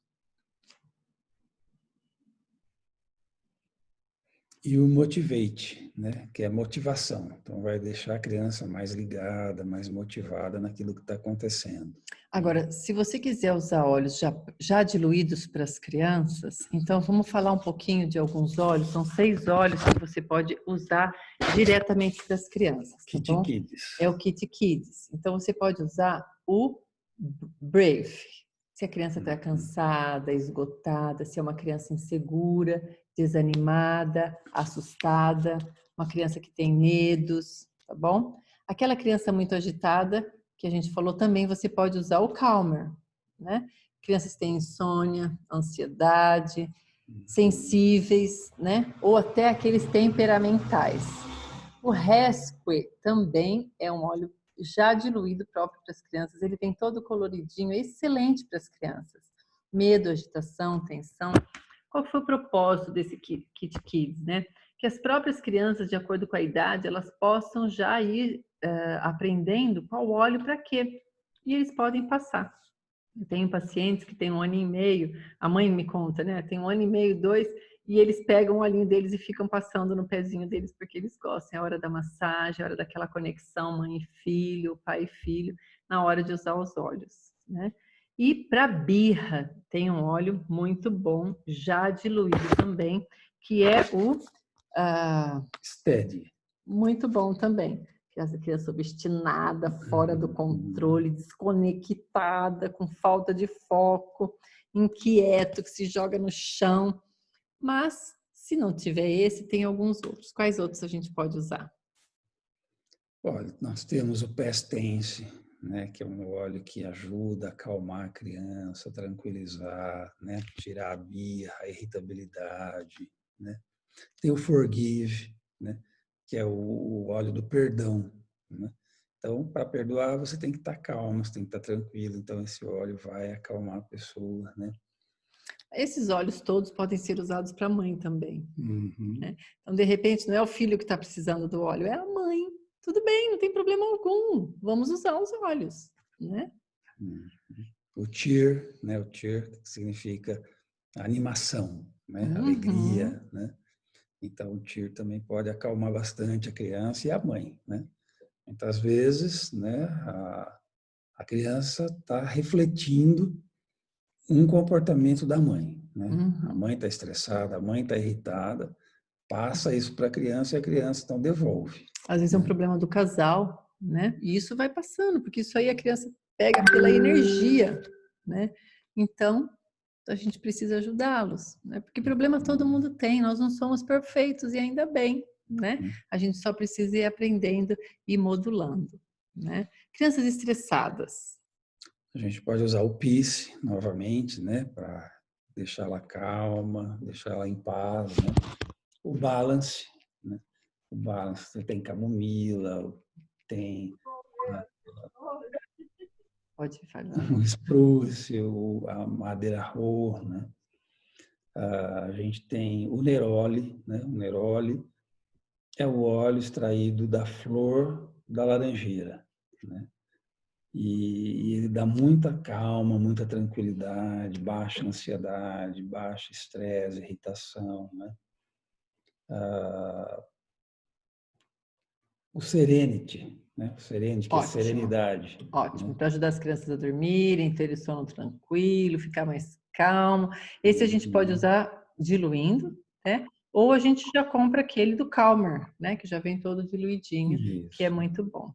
E o motivate, né? Que é motivação. Então, vai deixar a criança mais ligada, mais motivada naquilo que está acontecendo. Agora, se você quiser usar óleos já diluídos para as crianças, então vamos falar um pouquinho de alguns óleos. São 6 óleos que você pode usar diretamente para as crianças, tá Kit bom? Kids. É o Kit Kids. Então você pode usar o Brave. Se a criança está cansada, esgotada, se é uma criança insegura, desanimada, assustada, uma criança que tem medos, tá bom? Aquela criança muito agitada, que a gente falou também, você pode usar o Calmer, né? Crianças que têm insônia, ansiedade, sensíveis, né? Ou até aqueles temperamentais. O Rescue também é um óleo já diluído próprio para as crianças. Ele vem todo coloridinho, é excelente para as crianças. Medo, agitação, tensão. Qual foi o propósito desse Kit Kids, né? Que as próprias crianças, de acordo com a idade, elas possam já ir aprendendo qual óleo para quê. E eles podem passar. Eu tenho pacientes que têm 1 ano e meio, a mãe me conta, né? Tem 1 ano e meio, 2, e eles pegam o olhinho deles e ficam passando no pezinho deles porque eles gostam. É a hora da massagem, é a hora daquela conexão mãe e filho, pai e filho, na hora de usar os olhos, né? E para birra, tem um óleo muito bom, já diluído também, que é o Steady. muito bom também. Essa criança obstinada, fora do controle, desconectada, com falta de foco, inquieto, que se joga no chão. Mas, se não tiver esse, tem alguns outros. Quais outros a gente pode usar? Olha, nós temos o Pestense, né, que é um óleo que ajuda a acalmar a criança, tranquilizar, né, tirar a birra, a irritabilidade, né? Tem o Forgive, né, que é o óleo do perdão, né? Então, para perdoar, você tem que estar calmo, você tem que estar tranquilo. Então, esse óleo vai acalmar a pessoa, né? Esses óleos todos podem ser usados para a mãe também, Uhum. né? Então, de repente, não é o filho que está precisando do óleo, é a mãe. Tudo bem, não tem problema algum. Vamos usar os óleos, né? O cheer, né? O cheer que significa animação, né? Alegria, né? Então, o cheer também pode acalmar bastante a criança e a mãe, né? Muitas vezes, né? A criança está refletindo um comportamento da mãe, né? A mãe está estressada, a mãe está irritada, passa isso para a criança e a criança então devolve. Às vezes é um problema do casal, né? E isso vai passando, porque isso aí a criança pega pela energia, né? Então, a gente precisa ajudá-los, né? Porque problema todo mundo tem, nós não somos perfeitos e ainda bem, né? A gente só precisa ir aprendendo e modulando, né? Crianças estressadas. A gente pode usar o Peace novamente, né? Para deixá-la calma, deixá-la em paz, né? O Balance, né? O Balance tem camomila, tem Pode falar. o spruce, a madeira roux, né? A gente tem o neroli, né? O neroli é o óleo extraído da flor da laranjeira, né? E ele dá muita calma, muita tranquilidade, baixa ansiedade, baixa estresse, irritação, né? O Serenity, né? O Serenity, que é Ótimo, serenidade. ótimo. Né? Para ajudar as crianças a dormirem, ter o sono tranquilo, ficar mais calmo. Esse a gente pode usar diluindo, né? Ou a gente já compra aquele do Calmer, né? Que já vem todo diluidinho, que é Isso. muito bom,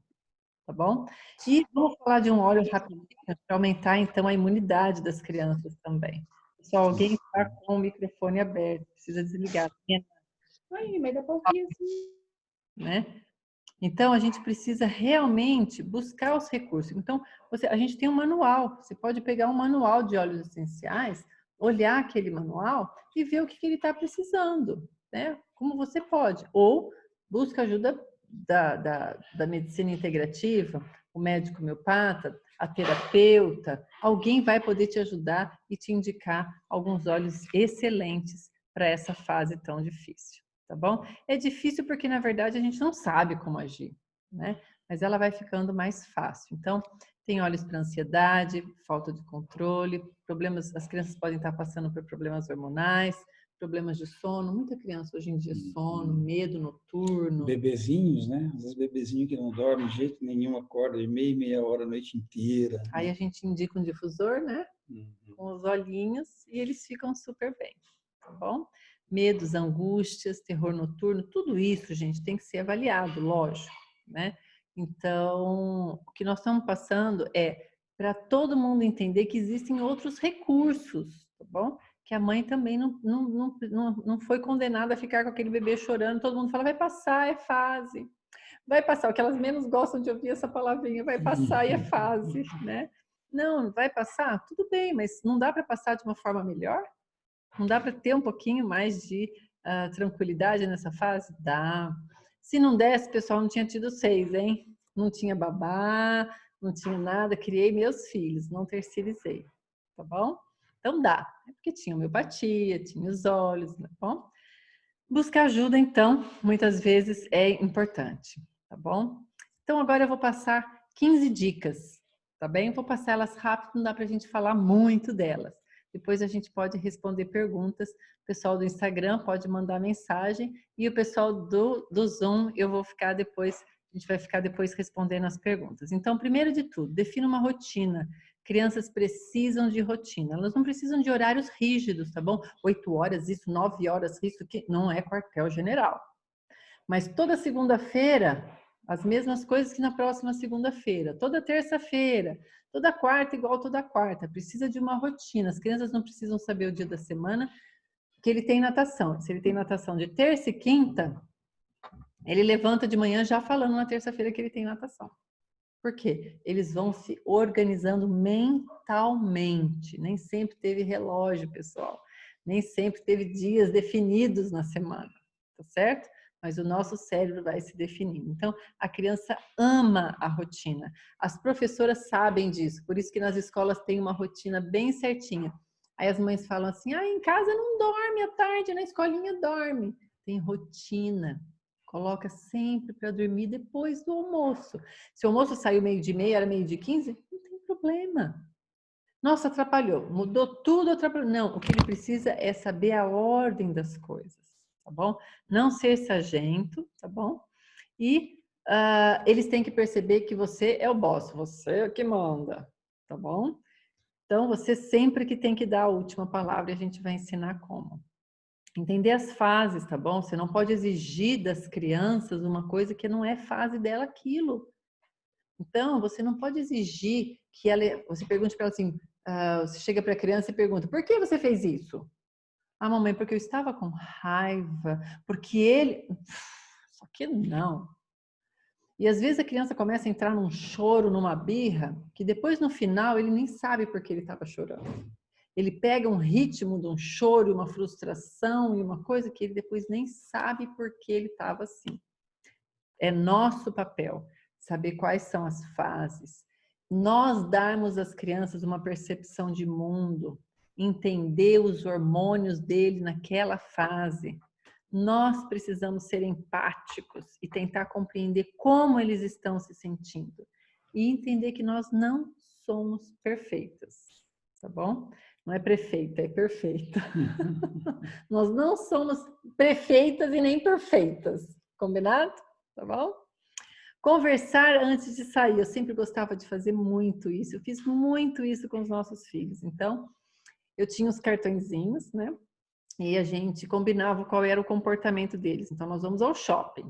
tá bom? E vamos falar de um óleo rapidinho para aumentar então a imunidade das crianças também. Pessoal, alguém está com o microfone aberto, precisa desligar, Ai, mas dá pouquinho assim. né? Então, a gente precisa realmente buscar os recursos. Então, a gente tem um manual. Você pode pegar um manual de óleos essenciais, olhar aquele manual e ver o que ele está precisando, né? Como você pode. Ou busca ajuda da medicina integrativa, o médico homeopata, a terapeuta. Alguém vai poder te ajudar e te indicar alguns óleos excelentes para essa fase tão difícil. Tá bom? É difícil porque, na verdade, a gente não sabe como agir, né? Mas ela vai ficando mais fácil. Então, tem óleos para ansiedade, falta de controle, problemas, as crianças podem estar passando por problemas hormonais, problemas de sono, muita criança hoje em dia sono, medo noturno. Bebezinhos, né? Às vezes bebezinho que não dorme de jeito nenhum, acorda de meia hora a noite inteira. Aí a gente indica um difusor, né? Uhum. Com os olhinhos e eles ficam super bem, tá bom? Medos, angústias, terror noturno, tudo isso, gente, tem que ser avaliado, lógico, né? Então, o que nós estamos passando é para todo mundo entender que existem outros recursos, tá bom? Que a mãe também não foi condenada a ficar com aquele bebê chorando, todo mundo fala, vai passar, é fase. Vai passar, o que elas menos gostam de ouvir essa palavrinha, vai passar e é fase, né? Não, vai passar? Tudo bem, mas não dá para passar de uma forma melhor? Não dá para ter um pouquinho mais de tranquilidade nessa fase? Dá. Se não desse, pessoal, não tinha tido 6, hein? Não tinha babá, não tinha nada, criei meus filhos, não terceirizei, tá bom? Então dá, é porque tinha homeopatia, tinha os olhos, tá bom? Buscar ajuda, então, muitas vezes é importante, tá bom? Então agora eu vou passar 15 dicas, tá bem? Eu vou passar elas rápido, não dá para a gente falar muito delas. Depois a gente pode responder perguntas. O pessoal do Instagram pode mandar mensagem e o pessoal do Zoom, a gente vai ficar depois respondendo as perguntas. Então, primeiro de tudo, defina uma rotina. Crianças precisam de rotina. Elas não precisam de horários rígidos, tá bom? 8 horas isso, 9 horas isso, que não é quartel-general. Mas toda segunda-feira, as mesmas coisas que na próxima segunda-feira. Toda terça-feira, toda quarta igual toda quarta. Precisa de uma rotina. As crianças não precisam saber o dia da semana que ele tem natação. Se ele tem natação de terça e quinta, ele levanta de manhã já falando na terça-feira que ele tem natação. Por quê? Eles vão se organizando mentalmente. Nem sempre teve relógio, pessoal. Nem sempre teve dias definidos na semana, tá certo? Mas o nosso cérebro vai se definindo. Então, a criança ama a rotina. As professoras sabem disso, por isso que nas escolas tem uma rotina bem certinha. Aí as mães falam assim, em casa não dorme à tarde, na escolinha dorme. Tem rotina. Coloca sempre para dormir depois do almoço. Se o almoço saiu 12:30, era 12:15, não tem problema. Nossa, atrapalhou. Mudou tudo, atrapalhou. Não, o que ele precisa é saber a ordem das coisas, tá bom? Não ser sargento, tá bom? E eles têm que perceber que você é o boss, você é o que manda, tá bom? Então, você sempre que tem que dar a última palavra e a gente vai ensinar como. Entender as fases, tá bom? Você não pode exigir das crianças uma coisa que não é fase dela aquilo. Então, você não pode exigir que ela... Você pergunte para ela assim, você chega para a criança e pergunta, por que você fez isso? Mamãe, porque eu estava com raiva, porque ele... Só que não. E às vezes a criança começa a entrar num choro, numa birra, que depois no final ele nem sabe por que ele estava chorando. Ele pega um ritmo de um choro, uma frustração e uma coisa que ele depois nem sabe por que ele estava assim. É nosso papel saber quais são as fases. Nós darmos às crianças uma percepção de mundo, entender os hormônios dele naquela fase. Nós precisamos ser empáticos e tentar compreender como eles estão se sentindo. E entender que nós não somos perfeitas, tá bom? Não é prefeita, é perfeita. Nós não somos prefeitas e nem perfeitas. Combinado? Tá bom? Conversar antes de sair. Eu sempre gostava de fazer muito isso. Eu fiz muito isso com os nossos filhos. Então, eu tinha os cartõezinhos, né? E a gente combinava qual era o comportamento deles. Então, nós vamos ao shopping,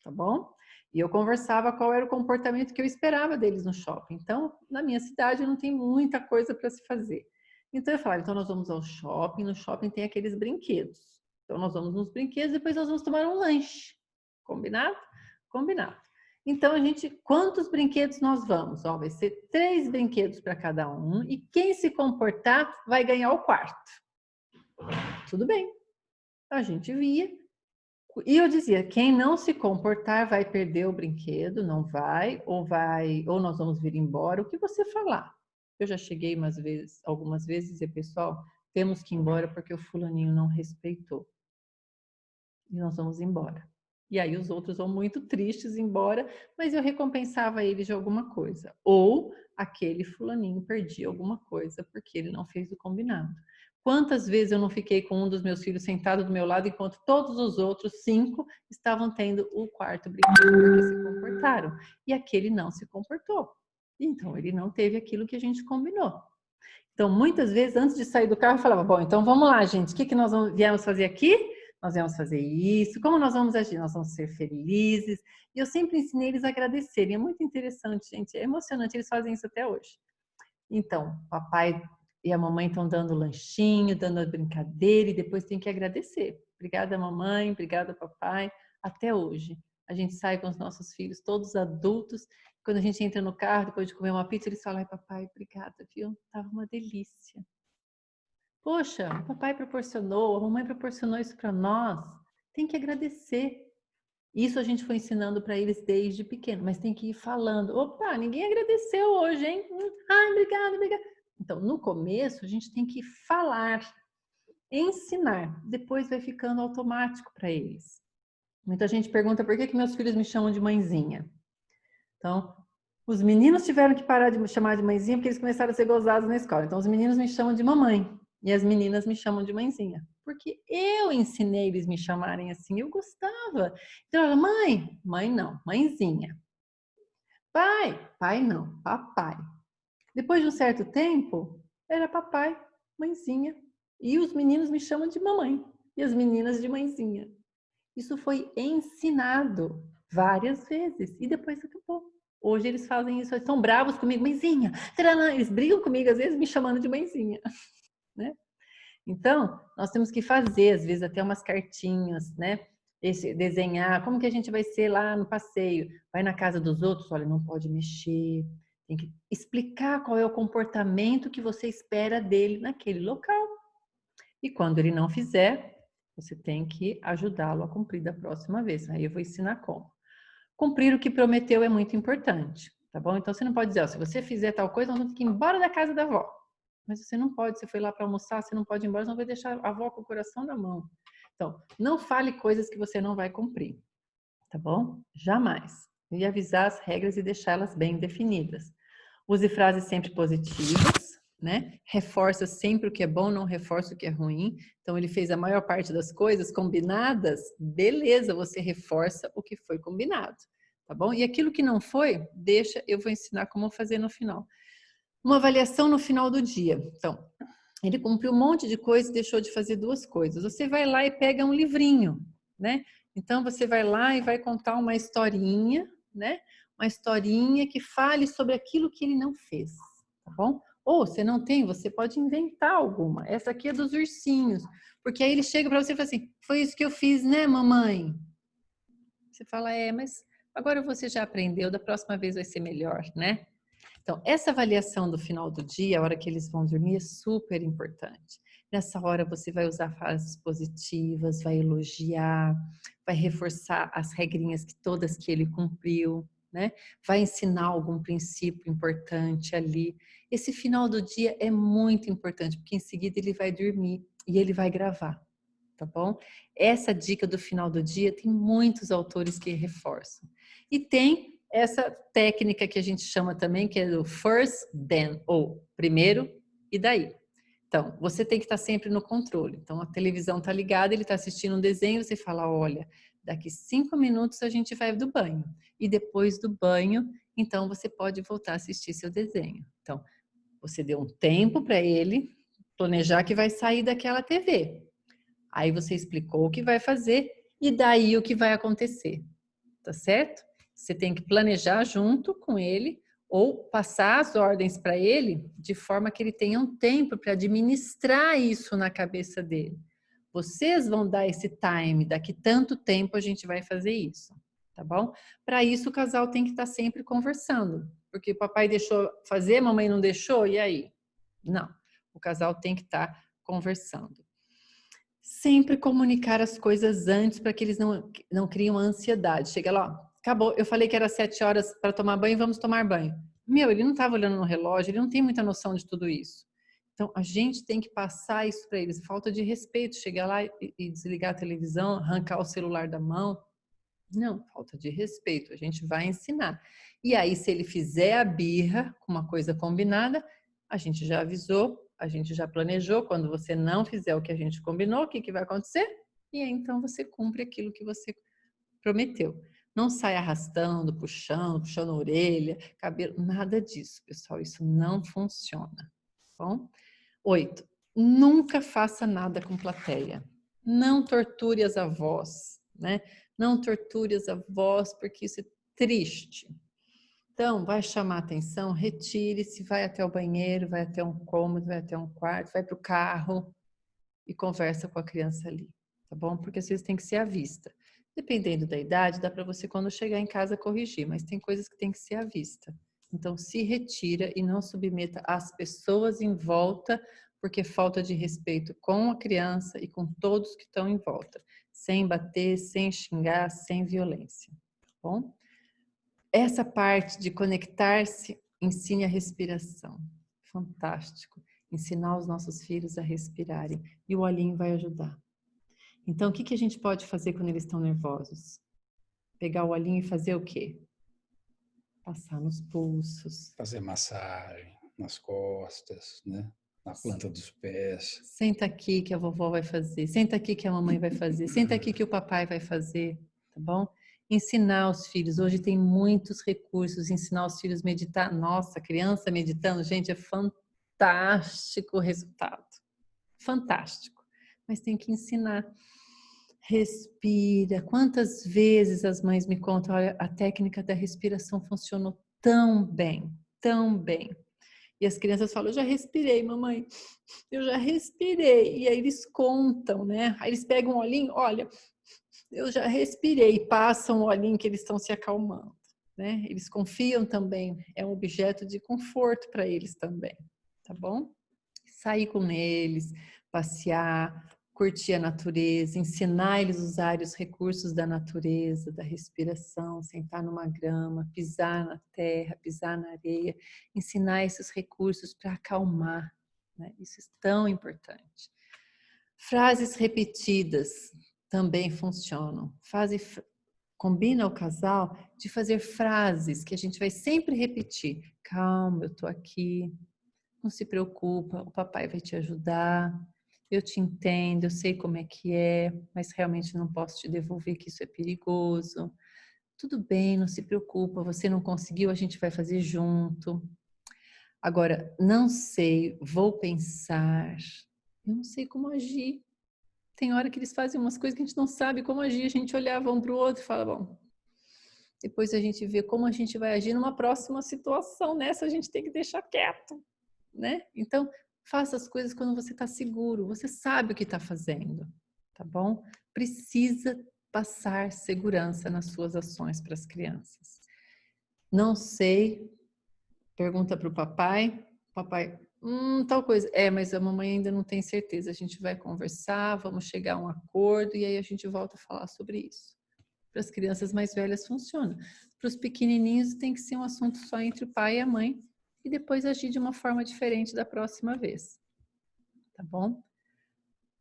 tá bom? E eu conversava qual era o comportamento que eu esperava deles no shopping. Então, na minha cidade não tem muita coisa para se fazer. Então eu falava, então nós vamos ao shopping, no shopping tem aqueles brinquedos. Então nós vamos nos brinquedos, depois nós vamos tomar um lanche. Combinado? Combinado. Então a gente, quantos brinquedos nós vamos? Ó, vai ser 3 brinquedos para cada um e quem se comportar vai ganhar o quarto. Tudo bem. A gente via. E eu dizia, quem não se comportar vai perder o brinquedo, não vai, ou nós vamos vir embora, o que você falar. Eu já cheguei algumas vezes, dizer, pessoal, temos que ir embora porque o fulaninho não respeitou. E nós vamos embora. E aí os outros vão muito tristes embora, mas eu recompensava eles de alguma coisa. Ou aquele fulaninho perdia alguma coisa porque ele não fez o combinado. Quantas vezes eu não fiquei com um dos meus filhos sentado do meu lado, enquanto todos os outros 5 estavam tendo o quarto brinquedo porque se comportaram. E aquele não se comportou. Então, ele não teve aquilo que a gente combinou. Então, muitas vezes, antes de sair do carro, eu falava, bom, então vamos lá, gente, o que nós viemos fazer aqui? Nós viemos fazer isso, como nós vamos agir? Nós vamos ser felizes. E eu sempre ensinei eles a agradecerem. É muito interessante, gente, é emocionante, eles fazem isso até hoje. Então, papai e a mamãe estão dando lanchinho, dando a brincadeira e depois tem que agradecer. Obrigada, mamãe, obrigada, papai. Até hoje. A gente sai com os nossos filhos, todos adultos. Quando a gente entra no carro, depois de comer uma pizza, eles falam, ai, papai, obrigada, viu? Tava uma delícia. Poxa, o papai proporcionou, a mamãe proporcionou isso para nós. Tem que agradecer. Isso a gente foi ensinando para eles desde pequeno, mas tem que ir falando. Opa, ninguém agradeceu hoje, hein? Ai, obrigada, obrigada. Então, no começo, a gente tem que falar, ensinar. Depois vai ficando automático para eles. Muita gente pergunta por que meus filhos me chamam de mãezinha. Então, Os meninos tiveram que parar de me chamar de mãezinha porque eles começaram a ser gozados na escola. Então, os meninos me chamam de mamãe e as meninas me chamam de mãezinha. Porque eu ensinei eles me chamarem assim, eu gostava. Então, ela, mãe, mãe não, mãezinha. Pai, pai não, papai. Depois de um certo tempo, era papai, mãezinha. E os meninos me chamam de mamãe e as meninas de mãezinha. Isso foi ensinado várias vezes e depois acabou. Hoje eles fazem isso, eles estão bravos comigo, mãezinha. Eles brigam comigo, às vezes me chamando de mãezinha, né? Então, nós temos que fazer, às vezes, até umas cartinhas, né? Desenhar, como que a gente vai ser lá no passeio? Vai na casa dos outros, olha, não pode mexer. Tem que explicar qual é o comportamento que você espera dele naquele local. E quando ele não fizer, você tem que ajudá-lo a cumprir da próxima vez. Aí eu vou ensinar como. Cumprir o que prometeu é muito importante, tá bom? Então você não pode dizer, ó, se você fizer tal coisa, nós vamos ter que ir embora da casa da avó. Mas você não pode, você foi lá para almoçar, você não pode ir embora, senão vai deixar a avó com o coração na mão. Então, não fale coisas que você não vai cumprir, tá bom? Jamais. E avisar as regras e deixá-las bem definidas. Use frases sempre positivas, né? Reforça sempre o que é bom, não reforça o que é ruim. Então, ele fez a maior parte das coisas combinadas, beleza, você reforça o que foi combinado, tá bom? E aquilo que não foi, deixa, eu vou ensinar como fazer no final. Uma avaliação no final do dia. Então, ele cumpriu um monte de coisa e deixou de fazer duas coisas. Você vai lá e pega um livrinho, né? Então, você vai lá e vai contar uma historinha, né? Uma historinha que fale sobre aquilo que ele não fez, tá bom? Ou, se não tem, você pode inventar alguma. Essa aqui é dos ursinhos. Porque aí ele chega para você e fala assim, foi isso que eu fiz, né, mamãe? Você fala, mas agora você já aprendeu, da próxima vez vai ser melhor, né? Então, essa avaliação do final do dia, a hora que eles vão dormir, é super importante. Nessa hora você vai usar frases positivas, vai elogiar, vai reforçar as regrinhas que todas que ele cumpriu, né? Vai ensinar algum princípio importante ali. Esse final do dia é muito importante, porque em seguida ele vai dormir e ele vai gravar, tá bom? Essa dica do final do dia tem muitos autores que reforçam. E tem essa técnica que a gente chama também, que é do first, then, ou primeiro e daí. Então, você tem que estar sempre no controle. Então, a televisão está ligada, ele está assistindo um desenho, você fala, olha, daqui 5 minutos a gente vai do banho. E depois do banho, então você pode voltar a assistir seu desenho. Então, você deu um tempo para ele planejar que vai sair daquela TV. Aí você explicou o que vai fazer e daí o que vai acontecer, tá certo? Você tem que planejar junto com ele ou passar as ordens para ele de forma que ele tenha um tempo para administrar isso na cabeça dele. Vocês vão dar esse time, daqui tanto tempo a gente vai fazer isso, tá bom? Para isso o casal tem que estar sempre conversando, porque o papai deixou fazer, mamãe não deixou, e aí? Não, o casal tem que estar conversando. Sempre comunicar as coisas antes para que eles não criem uma ansiedade. Chega lá, ó, acabou, eu falei que era 7 horas para tomar banho, vamos tomar banho. Meu, ele não estava olhando no relógio, ele não tem muita noção de tudo isso. Então, a gente tem que passar isso para eles. Falta de respeito, chegar lá e desligar a televisão, arrancar o celular da mão. Não, falta de respeito, a gente vai ensinar. E aí, se ele fizer a birra com uma coisa combinada, a gente já avisou, a gente já planejou. Quando você não fizer o que a gente combinou, o que, que vai acontecer? E aí, então, você cumpre aquilo que você prometeu. Não sai arrastando, puxando a orelha, cabelo, nada disso, pessoal. Isso não funciona. Bom? 8. Nunca faça nada com plateia. Não torture as avós, né? Não torture as avós, porque isso é triste. Então, vai chamar atenção, retire-se, vai até o banheiro, vai até um cômodo, vai até um quarto, vai para o carro e conversa com a criança ali, tá bom? Porque às vezes tem que ser à vista. Dependendo da idade, dá para você, quando chegar em casa, corrigir, mas tem coisas que tem que ser à vista. Então, se retira e não submeta as pessoas em volta, porque falta de respeito com a criança e com todos que estão em volta, sem bater, sem xingar, sem violência, tá bom? Essa parte de conectar-se, ensine a respiração. Fantástico. Ensinar os nossos filhos a respirarem. E o olhinho vai ajudar. Então, o que a gente pode fazer quando eles estão nervosos? Pegar o olhinho e fazer o quê? Passar nos pulsos. Fazer massagem nas costas, né? Na planta dos pés. Senta aqui que a vovó vai fazer. Senta aqui que a mamãe vai fazer. Senta aqui que o papai vai fazer, tá bom? Ensinar os filhos. Hoje tem muitos recursos. Ensinar os filhos a meditar. Nossa, criança meditando, gente, é fantástico o resultado. Fantástico. Mas tem que ensinar. Respira. Quantas vezes as mães me contam, olha, a técnica da respiração funcionou tão bem, tão bem. E as crianças falam, eu já respirei, mamãe, eu já respirei. E aí eles contam, né? Aí eles pegam um olhinho, olha, eu já respirei, passam o olhinho que eles estão se acalmando, né? Eles confiam também, é um objeto de conforto para eles também, tá bom? Sair com eles, passear, curtir a natureza, ensinar eles a usar os recursos da natureza, da respiração, sentar numa grama, pisar na terra, pisar na areia, ensinar esses recursos para acalmar, né? Isso é tão importante. Frases repetidas também funcionam. Combina o casal de fazer frases que a gente vai sempre repetir. Calma, eu tô aqui. Não se preocupa, o papai vai te ajudar. Eu te entendo, eu sei como é que é, mas realmente não posso te devolver, que isso é perigoso. Tudo bem, não se preocupa, você não conseguiu, a gente vai fazer junto. Agora, não sei, vou pensar, eu não sei como agir. Tem hora que eles fazem umas coisas que a gente não sabe como agir, a gente olhava um para o outro e fala, bom, depois a gente vê como a gente vai agir numa próxima situação, nessa a gente tem que deixar quieto, né? Então, faça as coisas quando você está seguro, você sabe o que está fazendo, tá bom? Precisa passar segurança nas suas ações para as crianças. Não sei, pergunta para o papai, tal coisa. Mas a mamãe ainda não tem certeza, a gente vai conversar, vamos chegar a um acordo e aí a gente volta a falar sobre isso. Para as crianças mais velhas funciona. Para os pequenininhos tem que ser um assunto só entre o pai e a mãe e depois agir de uma forma diferente da próxima vez. Tá bom?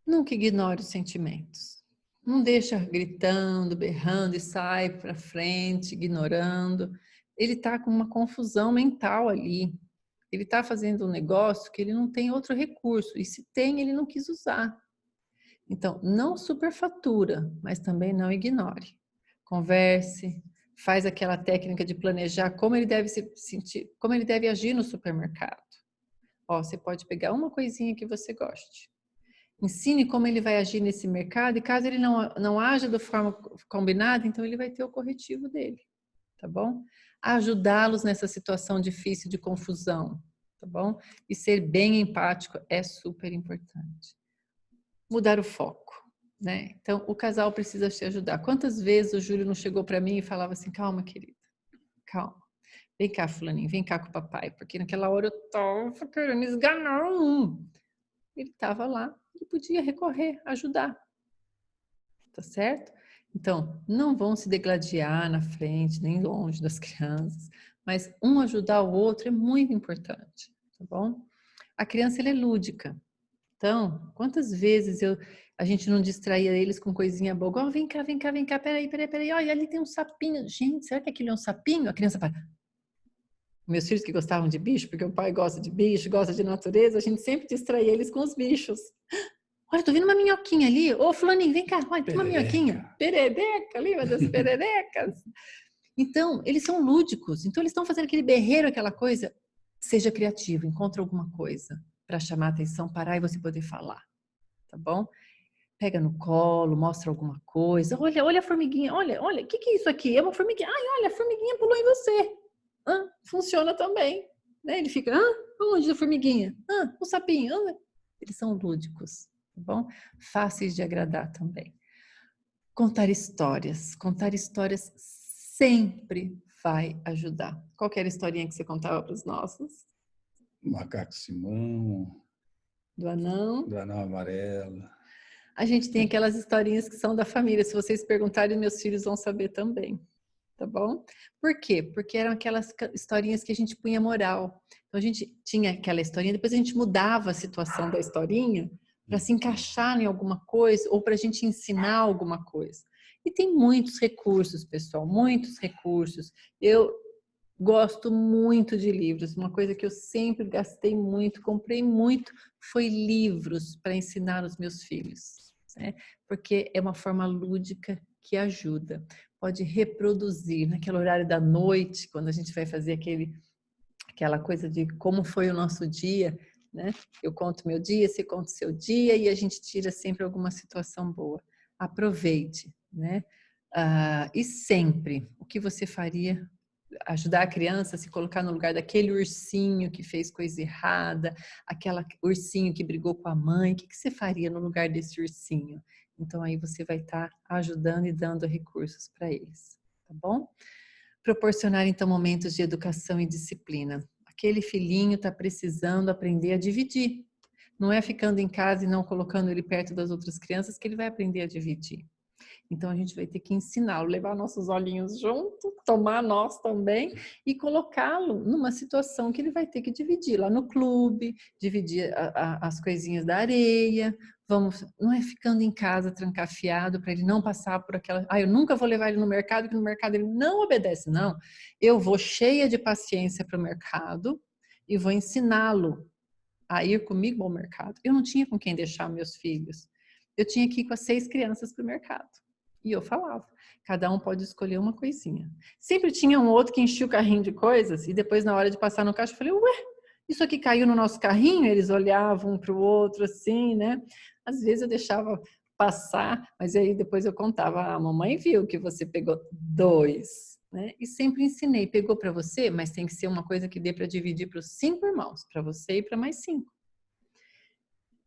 Nunca ignore os sentimentos. Não deixa gritando, berrando e sai para frente, ignorando. Ele está com uma confusão mental ali. Ele está fazendo um negócio que ele não tem outro recurso. E se tem, ele não quis usar. Então, não superfatura, mas também não ignore. Converse, faz aquela técnica de planejar como ele deve se sentir, como ele deve agir no supermercado. Ó, você pode pegar uma coisinha que você goste. Ensine como ele vai agir nesse mercado e caso ele não haja da forma combinada, então ele vai ter o corretivo dele, tá bom? Ajudá-los nessa situação difícil de confusão, tá bom? E ser bem empático é super importante. Mudar o foco, né? Então, o casal precisa se ajudar. Quantas vezes o Júlio não chegou para mim e falava assim, calma, querida, calma. Vem cá, fulaninho, vem cá com o papai, porque naquela hora eu tava querendo esganar um. Ele estava lá, ele podia recorrer, ajudar. Tá certo? Então, não vão se degladiar na frente, nem longe das crianças, mas um ajudar o outro é muito importante, tá bom? A criança, ela é lúdica. Então, quantas vezes a gente não distraía eles com coisinha boba? Oh, vem cá, peraí, olha, ali tem um sapinho. Gente, será que aquilo é um sapinho? A criança fala... Meus filhos que gostavam de bicho, porque o pai gosta de bicho, gosta de natureza, a gente sempre distraía eles com os bichos. Olha, tô vendo uma minhoquinha ali. Ô, fulaninho, vem cá, olha, tem uma minhoquinha. Perereca, lembra das pererecas? Então, eles são lúdicos. Então, eles estão fazendo aquele berreiro, aquela coisa. Seja criativo, encontre alguma coisa para chamar a atenção, parar e você poder falar. Tá bom? Pega no colo, mostra alguma coisa. Olha a formiguinha. Olha, o que é isso aqui? É uma formiguinha. Ai, olha, a formiguinha pulou em você. Funciona também. Né? Ele fica, onde a formiguinha? O sapinho. Eles são lúdicos, tá bom? Fáceis de agradar também. Contar histórias sempre vai ajudar. Qual que era a historinha que você contava para os nossos? Macaco Simão. Do anão. Do anão amarelo. A gente tem aquelas historinhas que são da família. Se vocês perguntarem, meus filhos vão saber também. Tá bom? Por quê? Porque eram aquelas historinhas que a gente punha moral. Então a gente tinha aquela historinha, depois a gente mudava a situação da historinha para se encaixar em alguma coisa ou para a gente ensinar alguma coisa. E tem muitos recursos, pessoal, muitos recursos. Eu Gosto muito de livros. Uma coisa que eu sempre gastei muito, comprei muito, foi livros para ensinar os meus filhos, né? Porque é uma forma lúdica que ajuda. Pode reproduzir naquele horário da noite, quando a gente vai fazer aquela coisa de como foi o nosso dia, né? Eu conto meu dia, você conta o seu dia e a gente tira sempre alguma situação boa. Aproveite, né? E sempre, o que você faria? Ajudar a criança a se colocar no lugar daquele ursinho que fez coisa errada, aquele ursinho que brigou com a mãe. O que você faria no lugar desse ursinho? Então aí você vai estar ajudando e dando recursos para eles, tá bom? Proporcionar então momentos de educação e disciplina. Aquele filhinho está precisando aprender a dividir. Não é ficando em casa e não colocando ele perto das outras crianças que ele vai aprender a dividir. Então a gente vai ter que ensiná-lo, levar nossos olhinhos junto, tomar nós também e colocá-lo numa situação que ele vai ter que dividir lá no clube, dividir as coisinhas da areia. Não é ficando em casa trancafiado para ele não passar por aquela. Eu nunca vou levar ele no mercado, porque no mercado ele não obedece. Não, eu vou cheia de paciência para o mercado e vou ensiná-lo a ir comigo ao mercado. Eu não tinha com quem deixar meus filhos. Eu tinha que ir com as 6 crianças para o mercado. E eu falava, cada um pode escolher uma coisinha. Sempre tinha um outro que enchia o carrinho de coisas e depois na hora de passar no caixa eu falei, isso aqui caiu no nosso carrinho? Eles olhavam um para o outro assim, né? Às vezes eu deixava passar, mas aí depois eu contava, a mamãe viu que você pegou 2, né? E sempre ensinei, pegou para você, mas tem que ser uma coisa que dê para dividir para os 5 irmãos, para você e para mais 5.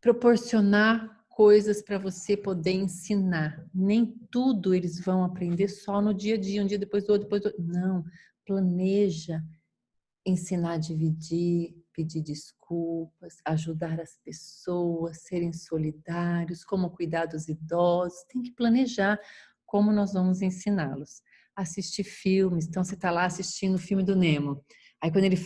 Proporcionar coisas para você poder ensinar. Nem tudo eles vão aprender só no dia a dia, um dia depois do outro, depois do outro. Não, planeja, ensinar a dividir, pedir desculpas, ajudar as pessoas, serem solidários, como cuidar dos idosos. Tem que planejar como nós vamos ensiná-los. Assistir filmes, então você está lá assistindo o filme do Nemo. Aí quando ele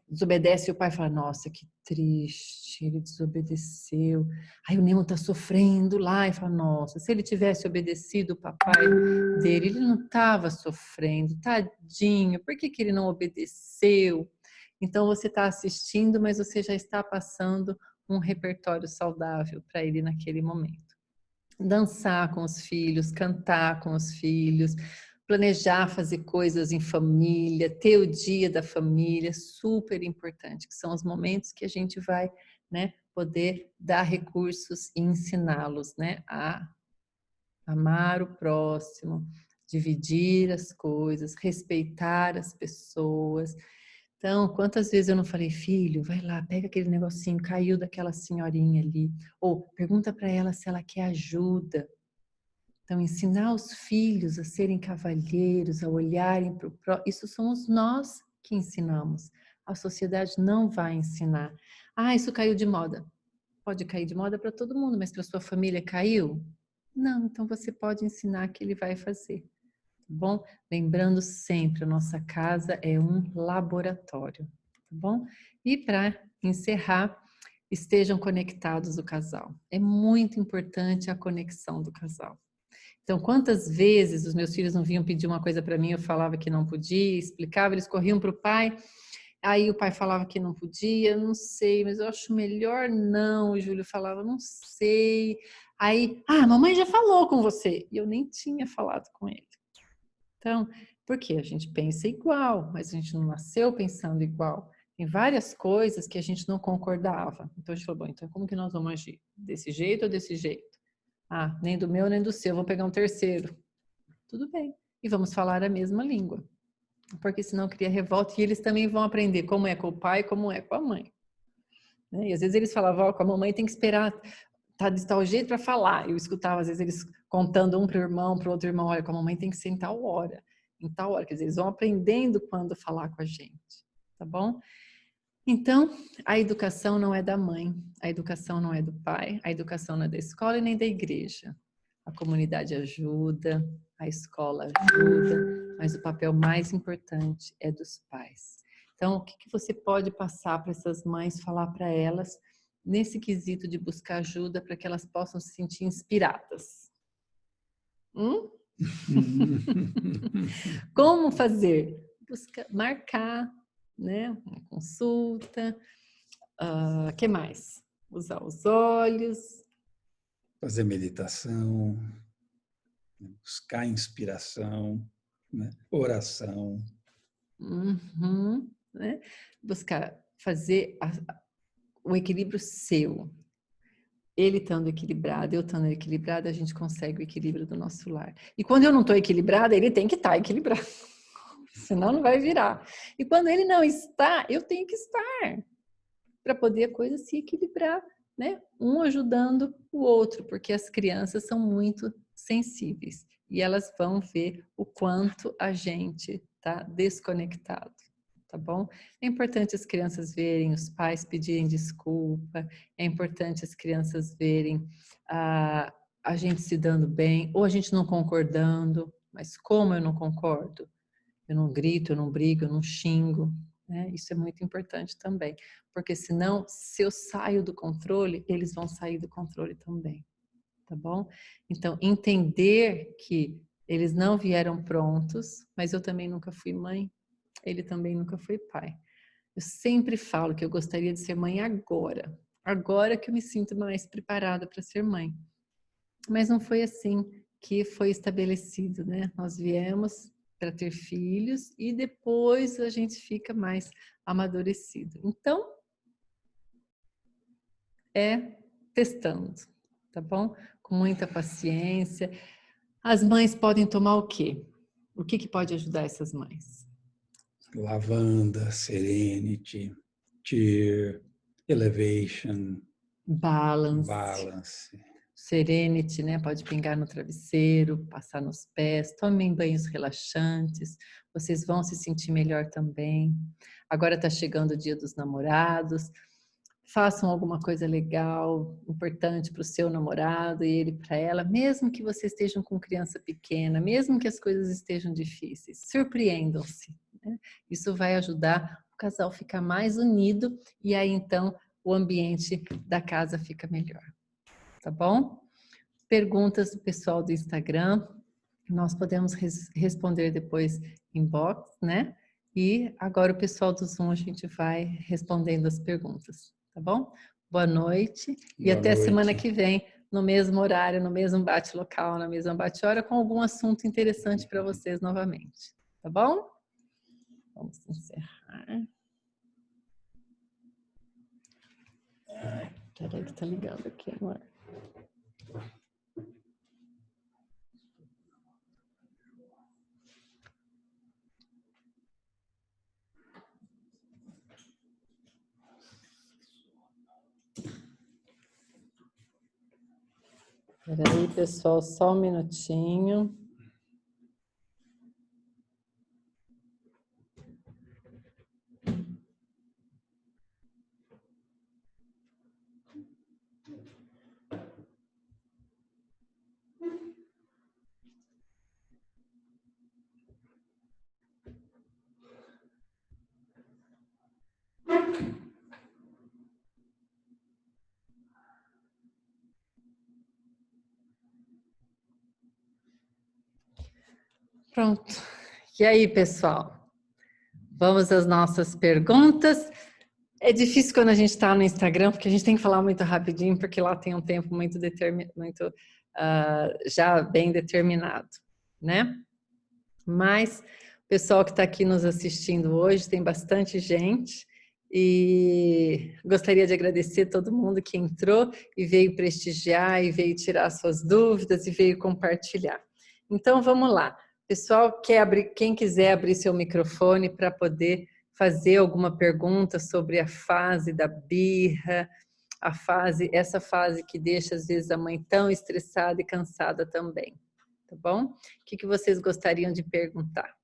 desobedece, o pai fala, nossa, que triste, ele desobedeceu. Aí o Nemo está sofrendo lá e fala, nossa, se ele tivesse obedecido o papai dele, ele não estava sofrendo, tadinho, por que ele não obedeceu? Então você está assistindo, mas você já está passando um repertório saudável para ele naquele momento. Dançar com os filhos, cantar com os filhos, planejar fazer coisas em família, ter o dia da família, super importante, que são os momentos que a gente vai, né, poder dar recursos e ensiná-los, né, a amar o próximo, dividir as coisas, respeitar as pessoas. Então, quantas vezes eu não falei, filho, vai lá, pega aquele negocinho, caiu daquela senhorinha ali, ou pergunta para ela se ela quer ajuda. Então, ensinar os filhos a serem cavalheiros, a olharem para o próximo, isso somos nós que ensinamos. A sociedade não vai ensinar. Isso caiu de moda. Pode cair de moda para todo mundo, mas para sua família caiu? Não, então você pode ensinar que ele vai fazer. Tá bom? Lembrando sempre, a nossa casa é um laboratório. Tá bom? E para encerrar, estejam conectados o casal. É muito importante a conexão do casal. Então, quantas vezes os meus filhos não vinham pedir uma coisa para mim, eu falava que não podia, explicava, eles corriam para o pai, aí o pai falava que não podia, não sei, mas eu acho melhor não, o Júlio falava, não sei. Aí, a mamãe já falou com você, e eu nem tinha falado com ele. Então, porque a gente pensa igual, mas a gente não nasceu pensando igual. Tem várias coisas que a gente não concordava. Então a gente falou, bom, então como que nós vamos agir? Desse jeito ou desse jeito? Nem do meu nem do seu, vou pegar um terceiro. Tudo bem. E vamos falar a mesma língua. Porque senão cria revolta e eles também vão aprender como é com o pai, como é com a mãe. E às vezes eles falavam, com a mamãe tem que esperar tá de tal jeito para falar. Eu escutava às vezes eles contando um para o irmão, para o outro irmão, olha, com a mamãe tem que ser em tal hora. Em tal hora, quer dizer, eles vão aprendendo quando falar com a gente, tá bom? Então, a educação não é da mãe, a educação não é do pai, a educação não é da escola e nem da igreja. A comunidade ajuda, a escola ajuda, mas o papel mais importante é dos pais. Então, o que você pode passar para essas mães, falar para elas, nesse quesito de buscar ajuda para que elas possam se sentir inspiradas? Como fazer? marcar, né, uma consulta. Que mais? Usar os olhos. Fazer meditação, buscar inspiração, né? Oração. Uhum, né? Buscar fazer o equilíbrio seu. Ele estando equilibrado, eu estando equilibrada, a gente consegue o equilíbrio do nosso lar. E quando eu não estou equilibrada, ele tem que estar equilibrado. Senão não vai virar. E quando ele não está, eu tenho que estar. Para poder a coisa se equilibrar, né? Um ajudando o outro, porque as crianças são muito sensíveis. E elas vão ver o quanto a gente está desconectado. Tá bom? É importante as crianças verem os pais pedirem desculpa, é importante as crianças verem a gente se dando bem, ou a gente não concordando, mas como eu não concordo? Eu não grito, eu não brigo, eu não xingo, né? Isso é muito importante também, porque senão, se eu saio do controle, eles vão sair do controle também, tá bom? Então, entender que eles não vieram prontos, mas eu também nunca fui mãe, ele também nunca foi pai. Eu sempre falo que eu gostaria de ser mãe agora. Agora que eu me sinto mais preparada para ser mãe. Mas não foi assim que foi estabelecido, né? Nós viemos para ter filhos e depois a gente fica mais amadurecido. Então, é testando, tá bom? Com muita paciência. As mães podem tomar o quê? O que pode ajudar essas mães? Lavanda, Serenity, Tear, Elevation, Balance. Balance. Serenity, né? Pode pingar no travesseiro, passar nos pés, tomem banhos relaxantes, vocês vão se sentir melhor também. Agora está chegando o Dia dos Namorados, façam alguma coisa legal, importante para o seu namorado e ele para ela, mesmo que vocês estejam com criança pequena, mesmo que as coisas estejam difíceis, surpreendam-se, né? Isso vai ajudar o casal a ficar mais unido e aí então o ambiente da casa fica melhor. Tá bom? Perguntas do pessoal do Instagram, nós podemos responder depois inbox, né? E agora o pessoal do Zoom a gente vai respondendo as perguntas, tá bom? Boa noite e Boa até semana noite. que vem, no mesmo horário, no mesmo bate-local, na mesma bate-hora, com algum assunto interessante para vocês novamente, tá bom? Vamos encerrar. Peraí que tá ligando aqui, amor. Peraí, pessoal, só um minutinho. Pronto. E aí, pessoal? Vamos às nossas perguntas. É difícil quando a gente está no Instagram, porque a gente tem que falar muito rapidinho, porque lá tem um tempo muito já bem determinado, né? Mas o pessoal que está aqui nos assistindo hoje, tem bastante gente, e gostaria de agradecer todo mundo que entrou e veio prestigiar, e veio tirar suas dúvidas, e veio compartilhar. Então, vamos lá. Pessoal, quem quiser abrir seu microfone para poder fazer alguma pergunta sobre a fase da birra, essa fase que deixa às vezes a mãe tão estressada e cansada também, tá bom? O que vocês gostariam de perguntar?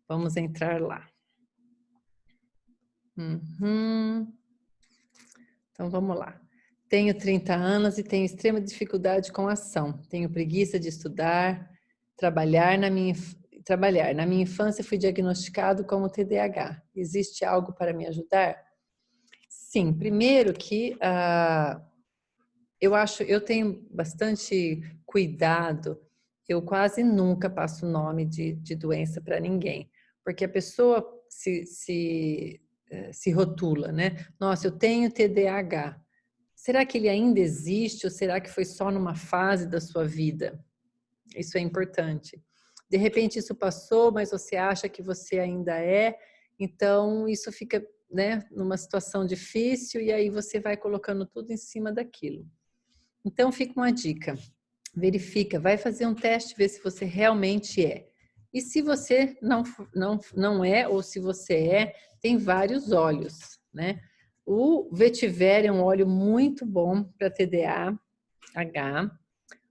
Vamos entrar lá. Então vamos lá. Tenho 30 anos e tenho extrema dificuldade com ação. Tenho preguiça de estudar, trabalhar. Na minha infância fui diagnosticado como TDAH. Existe algo para me ajudar? Sim, primeiro que eu tenho bastante cuidado, eu quase nunca passo nome de doença para ninguém, porque a pessoa se rotula, né? Nossa, eu tenho TDAH. Será que ele ainda existe ou será que foi só numa fase da sua vida? Isso é importante. De repente isso passou, mas você acha que você ainda é, então isso fica, né, numa situação difícil e aí você vai colocando tudo em cima daquilo. Então fica uma dica, verifica, vai fazer um teste, ver se você realmente é. E se você não é, ou se você é, tem vários óleos, né? O vetiver é um óleo muito bom para TDAH.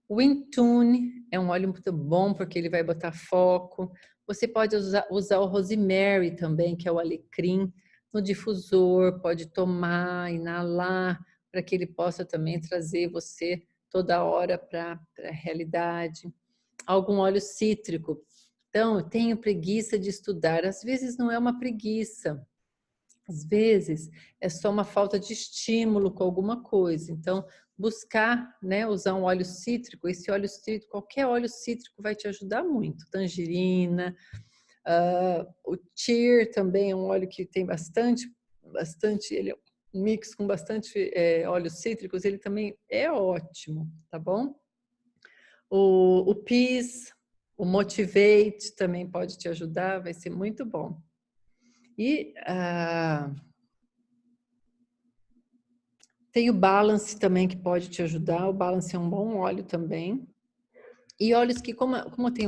O Intune é um óleo muito bom porque ele vai botar foco. Você pode usar o Rosemary também, que é o alecrim, no difusor, pode tomar, inalar, para que ele possa também trazer você toda hora para a realidade. Algum óleo cítrico. Então, eu tenho preguiça de estudar. Às vezes não é uma preguiça. Às vezes é só uma falta de estímulo com alguma coisa. Então, buscar, né, usar um óleo cítrico. Esse óleo cítrico, qualquer óleo cítrico vai te ajudar muito. Tangerina, o Cheer também é um óleo que tem bastante, ele é um mix com bastante óleos cítricos, ele também é ótimo, tá bom? O Peace, o Motivate também pode te ajudar, vai ser muito bom. E tem o Balance também que pode te ajudar. O Balance é um bom óleo também. E óleos que, como tem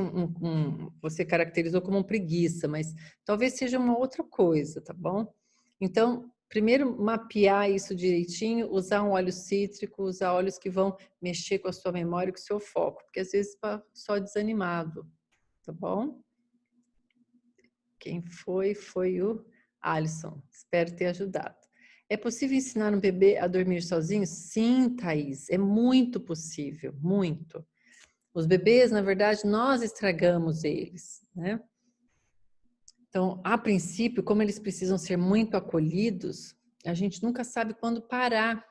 você caracterizou como preguiça, mas talvez seja uma outra coisa, tá bom? Então, primeiro mapear isso direitinho, usar um óleo cítrico, usar óleos que vão mexer com a sua memória e com o seu foco, porque às vezes está só desanimado, tá bom? Quem foi o Alisson. Espero ter ajudado. É possível ensinar um bebê a dormir sozinho? Sim, Thaís, é muito possível, muito. Os bebês, na verdade, nós estragamos eles, né? Então, a princípio, como eles precisam ser muito acolhidos, a gente nunca sabe quando parar.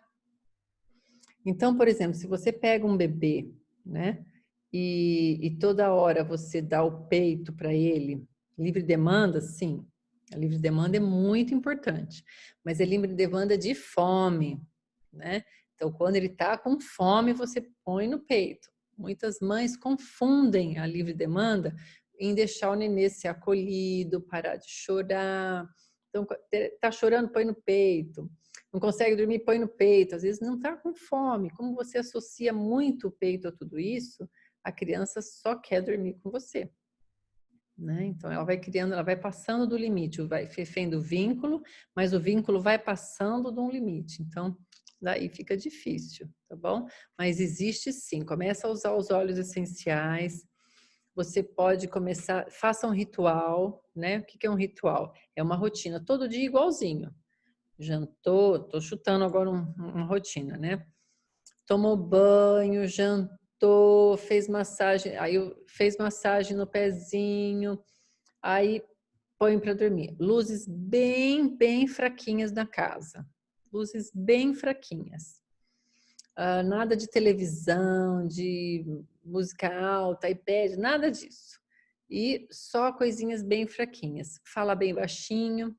Então, por exemplo, se você pega um bebê, né? E toda hora você dá o peito para ele, livre demanda, sim. A livre demanda é muito importante, mas é livre demanda de fome, né? Então, quando ele está com fome, você põe no peito. Muitas mães confundem a livre demanda em deixar o nenê ser acolhido, parar de chorar. Então, está chorando, põe no peito. Não consegue dormir, põe no peito. Às vezes não está com fome. Como você associa muito o peito a tudo isso, a criança só quer dormir com você. Né? Então, ela vai criando, ela vai passando do limite, vai fazendo vínculo, mas o vínculo vai passando de um limite. Então, daí fica difícil, tá bom? Mas existe sim. Começa a usar os óleos essenciais. Você pode começar, faça um ritual, né? O que é um ritual? É uma rotina, todo dia igualzinho. Jantou, tô chutando agora uma rotina, né? Tomou banho, jantou, fez massagem, fez massagem no pezinho, aí põe para dormir. Luzes bem fraquinhas na casa. Luzes bem fraquinhas. Nada de televisão, de música alta, iPad, nada disso. E só coisinhas bem fraquinhas. Fala bem baixinho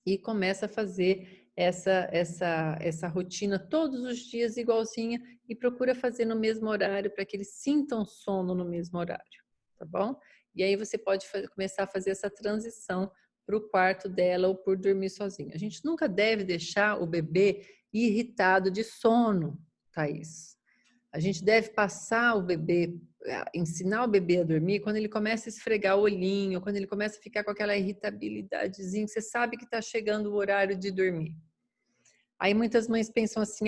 e começa a fazer essa rotina todos os dias igualzinha e procura fazer no mesmo horário para que eles sintam sono no mesmo horário, tá bom? E aí você pode começar a fazer essa transição para o quarto dela ou por dormir sozinho. A gente nunca deve deixar o bebê irritado de sono, Thaís. A gente deve passar o bebê, ensinar o bebê a dormir quando ele começa a esfregar o olhinho, quando ele começa a ficar com aquela irritabilidadezinha, você sabe que está chegando o horário de dormir. Aí muitas mães pensam assim,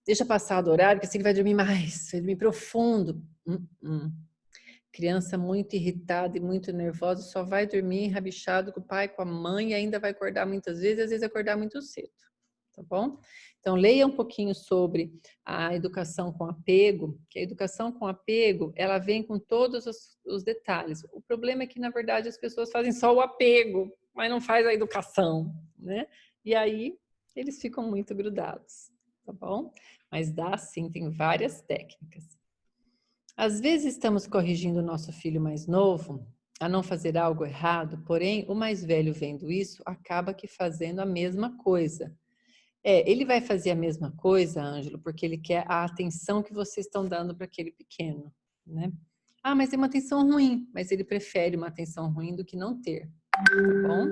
deixa passar do horário, que assim ele vai dormir mais, vai dormir profundo. Criança muito irritada e muito nervosa só vai dormir enrabixado com o pai, com a mãe e ainda vai acordar muitas vezes, às vezes acordar muito cedo, tá bom? Então, leia um pouquinho sobre a educação com apego, que a educação com apego, ela vem com todos os detalhes. O problema é que, na verdade, as pessoas fazem só o apego, mas não faz a educação, né? E aí, eles ficam muito grudados, tá bom? Mas dá sim, tem várias técnicas. Às vezes estamos corrigindo o nosso filho mais novo a não fazer algo errado, porém, o mais velho vendo isso, acaba que fazendo a mesma coisa. Ele vai fazer a mesma coisa, Ângelo, porque ele quer a atenção que vocês estão dando para aquele pequeno, né? Ah, mas tem uma atenção ruim, mas ele prefere uma atenção ruim do que não ter, tá bom?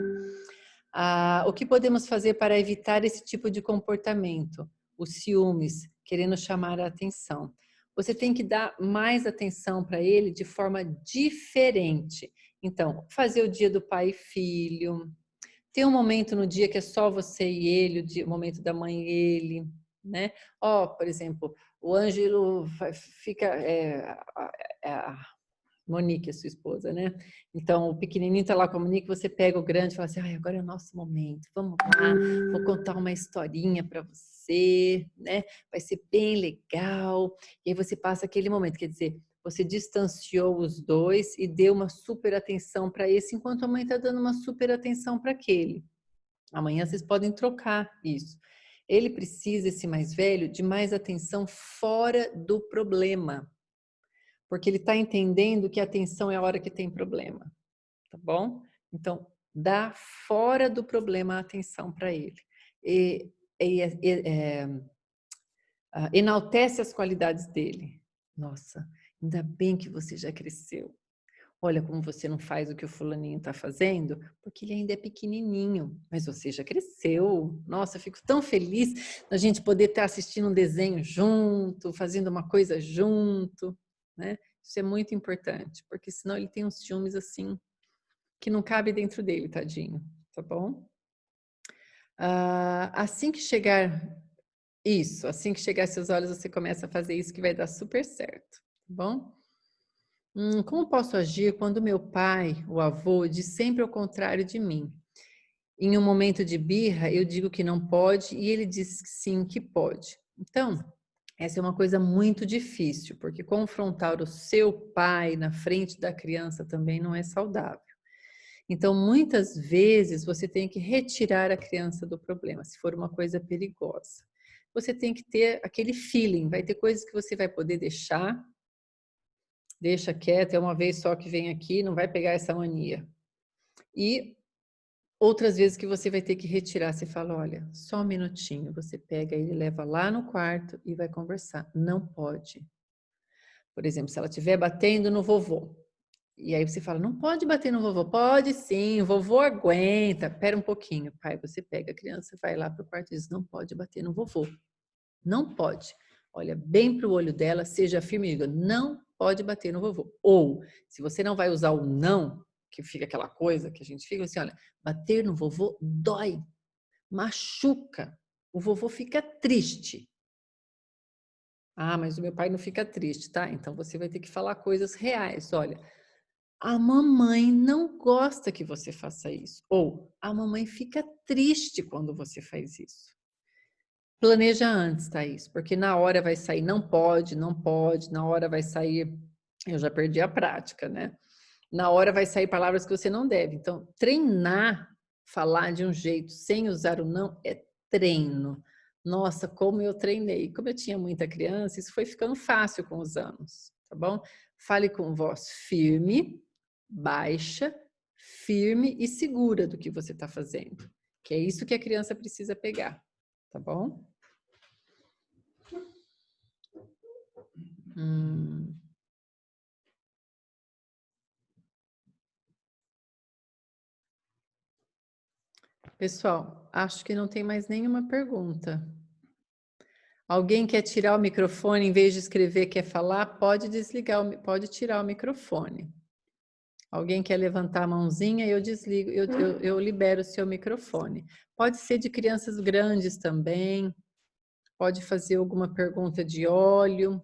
O que podemos fazer para evitar esse tipo de comportamento? Os ciúmes, querendo chamar a atenção. Você tem que dar mais atenção para ele de forma diferente. Então, fazer o dia do pai e filho, ter um momento no dia que é só você e ele, o momento da mãe e ele, né? Por exemplo, o Ângelo fica... a Monique, a sua esposa, né? Então, o pequenininho tá lá com a Monique, você pega o grande e fala assim, agora é o nosso momento, vamos lá, vou contar uma historinha para você, né? Vai ser bem legal. E aí você passa aquele momento, quer dizer, você distanciou os dois e deu uma super atenção para esse, enquanto a mãe está dando uma super atenção para aquele. Amanhã vocês podem trocar isso. Ele precisa, esse mais velho, de mais atenção fora do problema. Porque ele está entendendo que a atenção é a hora que tem problema, tá bom? Então, dá fora do problema a atenção para ele. Enaltece as qualidades dele. Nossa, ainda bem que você já cresceu. Olha como você não faz o que o fulaninho está fazendo, porque ele ainda é pequenininho, mas você já cresceu. Nossa, eu fico tão feliz da gente poder estar assistindo um desenho junto, fazendo uma coisa junto, né? Isso é muito importante, porque senão ele tem uns ciúmes assim, que não cabe dentro dele, tadinho, tá bom? Assim que chegar assim que chegar seus olhos, você começa a fazer isso que vai dar super certo, tá bom? Como posso agir quando meu pai, o avô, diz sempre ao contrário de mim? Em um momento de birra, eu digo que não pode e ele diz que sim, que pode. Então, essa é uma coisa muito difícil, porque confrontar o seu pai na frente da criança também não é saudável. Então, muitas vezes, você tem que retirar a criança do problema, se for uma coisa perigosa. Você tem que ter aquele feeling, vai ter coisas que você vai poder deixar, deixa quieto, é uma vez só que vem aqui, não vai pegar essa mania. E outras vezes que você vai ter que retirar, você fala, olha, só um minutinho, você pega ele, leva lá no quarto e vai conversar. Não pode. Por exemplo, se ela estiver batendo no vovô, e aí você fala, não pode bater no vovô. Pode sim, o vovô aguenta. Pera um pouquinho, pai, você pega a criança, vai lá para o quarto e diz, não pode bater no vovô. Não pode. Olha bem para o olho dela, seja firme e diga, não pode bater no vovô. Ou, se você não vai usar o não, que fica aquela coisa que a gente fica assim, olha, bater no vovô dói, machuca, o vovô fica triste. Ah, mas o meu pai não fica triste, tá? Então você vai ter que falar coisas reais. Olha, a mamãe não gosta que você faça isso. Ou a mamãe fica triste quando você faz isso. Planeja antes, Thaís, porque na hora vai sair não pode, não pode, na hora vai sair, eu já perdi a prática, né? Na hora vai sair palavras que você não deve. Então, treinar, falar de um jeito sem usar o não é treino. Nossa, como eu treinei. Como eu tinha muita criança, isso foi ficando fácil com os anos, tá bom? Fale com voz firme, baixa, firme e segura do que você está fazendo. Que é isso que a criança precisa pegar, tá bom? Pessoal, acho que não tem mais nenhuma pergunta. Alguém quer tirar o microfone, em vez de escrever, quer falar, pode desligar, pode tirar o microfone. Alguém quer levantar a mãozinha, eu desligo, eu libero o seu microfone. Pode ser de crianças grandes também, pode fazer alguma pergunta de óleo,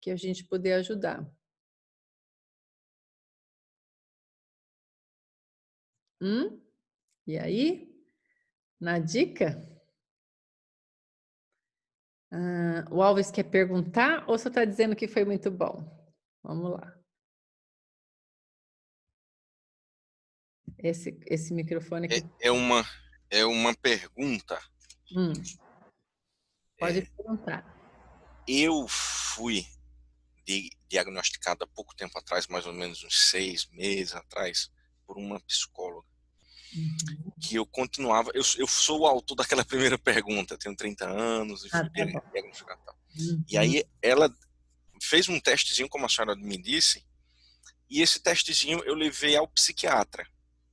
que a gente puder ajudar. E aí? Na dica? O Alves quer perguntar ou só está dizendo que foi muito bom? Vamos lá. Esse microfone aqui. É uma pergunta. Pode perguntar. Eu fui diagnosticado há pouco tempo atrás, mais ou menos uns 6 meses atrás, por uma psicóloga. Uhum. Que eu continuava, eu sou o autor daquela primeira pergunta, tenho 30 anos e Ah, fui tá bom. diagnosticado e tal. E Uhum. aí ela fez um testezinho, como a senhora me disse, e esse testezinho eu levei ao psiquiatra.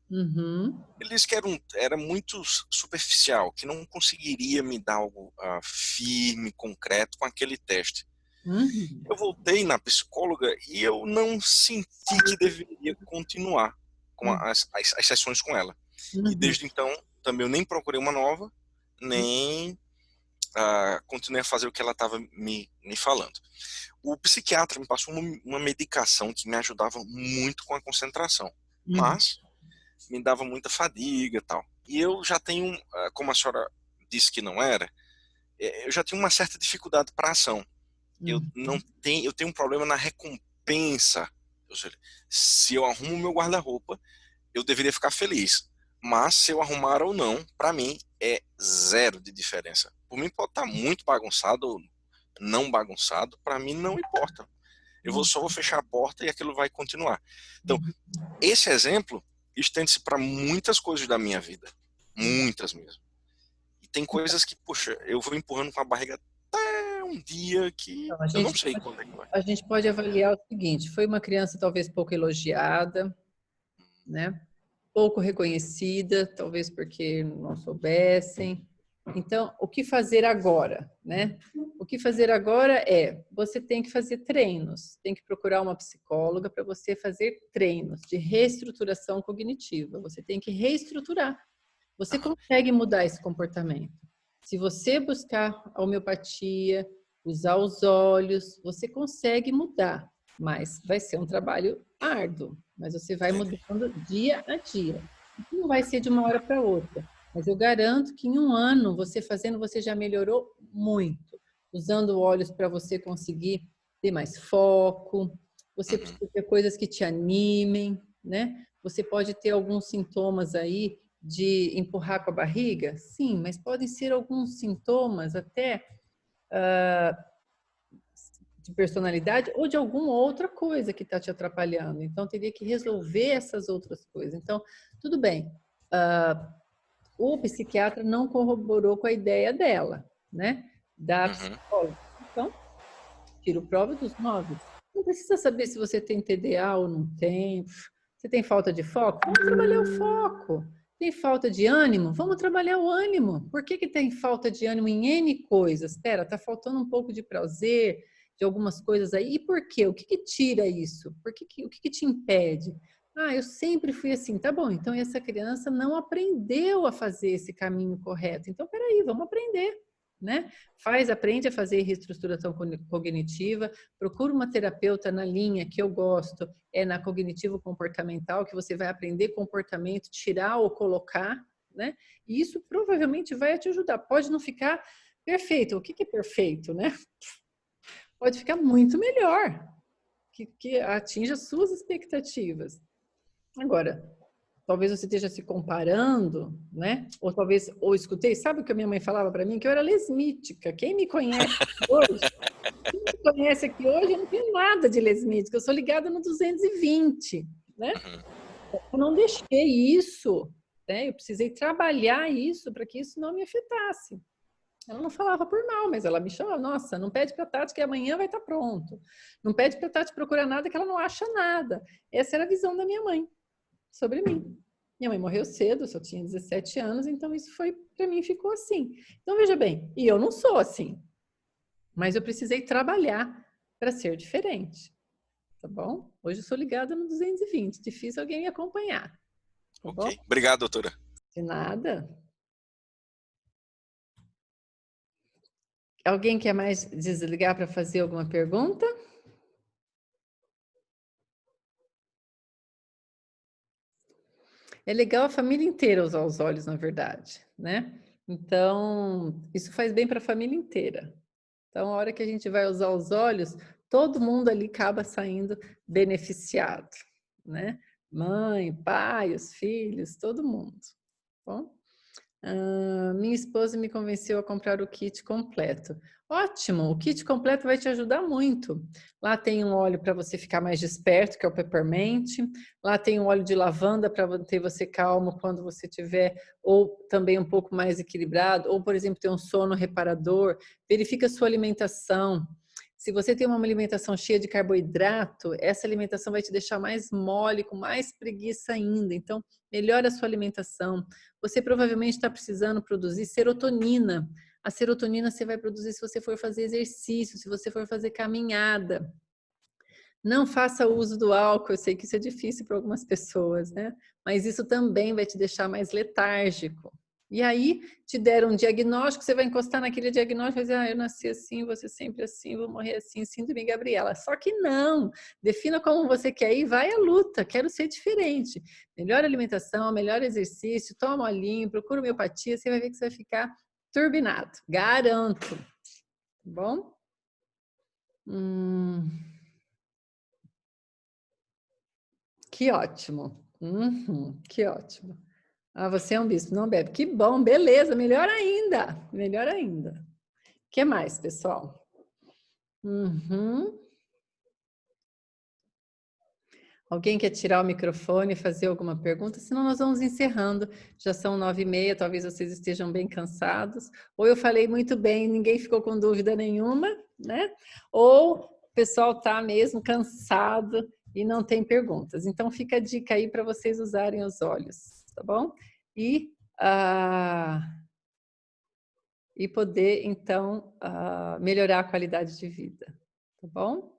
Uhum. Ele disse que era muito superficial, que não conseguiria me dar algo firme, concreto com aquele teste. Uhum. Eu voltei na psicóloga e eu não senti que deveria continuar com as sessões com ela. E Uhum. desde então, também eu nem procurei uma nova, nem continuei a fazer o que ela estava me falando. O psiquiatra me passou uma medicação que me ajudava muito com a concentração, Uhum. mas me dava muita fadiga e tal. E eu já tenho, como a senhora disse que não era, eu já tenho uma certa dificuldade para ação. Eu Uhum. não tenho, eu tenho um problema na recompensa. Ou seja, se eu arrumo meu guarda-roupa, eu deveria ficar feliz. Mas se eu arrumar ou não, para mim é zero de diferença. Por mim pode estar muito bagunçado ou não bagunçado, para mim não importa. Só vou fechar a porta e aquilo vai continuar. Então, Uhum. esse exemplo estende-se para muitas coisas da minha vida. Muitas mesmo. E tem coisas que, poxa, eu vou empurrando com a barriga até um dia que Então, a eu não gente sei quando é que vai. a gente pode avaliar o seguinte: foi uma criança talvez pouco elogiada, né? Pouco reconhecida, talvez porque não soubessem. Então, o que fazer agora, né? O que fazer agora é, você tem que fazer treinos, tem que procurar uma psicóloga para você fazer treinos de reestruturação cognitiva. Você tem que reestruturar. Você consegue mudar esse comportamento. Se você buscar a homeopatia, usar os olhos, você consegue mudar, mas vai ser um trabalho árduo, mas você vai Entendi. mudando dia a dia. Não vai ser de uma hora para outra, mas eu garanto que em um ano, você fazendo, você já melhorou muito. Usando olhos para você conseguir ter mais foco, você Uhum. precisa ter coisas que te animem, né? Você pode ter alguns sintomas aí de empurrar com a barriga? Sim, mas podem ser alguns sintomas até de personalidade ou de alguma outra coisa que está te atrapalhando. Então, teria que resolver essas outras coisas. Então, tudo bem. O psiquiatra não corroborou com a ideia dela, né? Da Uhum. psicóloga. Então, tiro prova dos 9. Não precisa saber se você tem TDA ou não tem. Você tem falta de foco? Vamos trabalhar o foco. Tem falta de ânimo? Vamos trabalhar o ânimo. Por que tem falta de ânimo em N coisas? Espera, está faltando um pouco de prazer, de algumas coisas aí. E por quê? O que tira isso? O que te impede? Ah, eu sempre fui assim. Tá bom, então essa criança não aprendeu a fazer esse caminho correto. Então, peraí, vamos aprender, né? Aprende a fazer reestruturação cognitiva, procura uma terapeuta na linha que eu gosto, é na cognitivo-comportamental, que você vai aprender comportamento, tirar ou colocar, né? E isso provavelmente vai te ajudar. Pode não ficar perfeito. O que é perfeito, né? Pode ficar muito melhor, que atinja suas expectativas. Agora, talvez você esteja se comparando, né? Ou talvez, ou escutei, sabe o que a minha mãe falava para mim? Que eu era lesmítica. Quem me conhece aqui hoje, eu não tenho nada de lesmítica, eu sou ligada no 220, né? Uhum. Eu não deixei isso, né? Eu precisei trabalhar isso para que isso não me afetasse. Ela não falava por mal, mas ela me chamava, nossa, não pede para a Tati que amanhã vai estar pronto. Não pede para a Tati procurar nada que ela não acha nada. Essa era a visão da minha mãe sobre mim. Minha mãe morreu cedo, eu só tinha 17 anos, então isso foi, para mim, ficou assim. Então, veja bem, e eu não sou assim, mas eu precisei trabalhar para ser diferente, tá bom? Hoje eu sou ligada no 220, difícil alguém me acompanhar, tá bom? Ok. Obrigado, doutora. De nada. Alguém quer mais desligar para fazer alguma pergunta? É legal a família inteira usar os olhos, na verdade, né? Então, isso faz bem para a família inteira. Então, a hora que a gente vai usar os olhos, todo mundo ali acaba saindo beneficiado, né? Mãe, pai, os filhos, todo mundo. Bom, Minha esposa me convenceu a comprar o kit completo. Ótimo, o kit completo vai te ajudar muito. Lá tem um óleo para você ficar mais desperto, que é o peppermint. Lá tem um óleo de lavanda para manter você calmo quando você tiver, ou também um pouco mais equilibrado, ou, por exemplo, ter um sono reparador. Verifica a sua alimentação. Se você tem uma alimentação cheia de carboidrato, essa alimentação vai te deixar mais mole, com mais preguiça ainda. Então, melhora a sua alimentação. Você provavelmente está precisando produzir serotonina. A serotonina você vai produzir se você for fazer exercício, se você for fazer caminhada. Não faça uso do álcool, eu sei que isso é difícil para algumas pessoas, né? Mas isso também vai te deixar mais letárgico. E aí, te deram um diagnóstico, você vai encostar naquele diagnóstico e vai dizer, eu nasci assim, vou ser sempre assim, vou morrer assim, síndrome Gabriela. Só que não, defina como você quer ir, vai à luta, quero ser diferente. Melhor alimentação, melhor exercício, toma olhinho, procura homeopatia, você vai ver que você vai ficar turbinado, garanto. Tá bom? Que ótimo. Que ótimo. Você é um bispo, não bebe. Que bom, beleza, melhor ainda. Melhor ainda. O que mais, pessoal? Alguém quer tirar o microfone e fazer alguma pergunta? Senão nós vamos encerrando. Já são 9h30, talvez vocês estejam bem cansados. Ou eu falei muito bem, ninguém ficou com dúvida nenhuma, né? Ou o pessoal está mesmo cansado e não tem perguntas. Então fica a dica aí para vocês usarem os olhos, tá bom? E poder, então, melhorar a qualidade de vida, tá bom?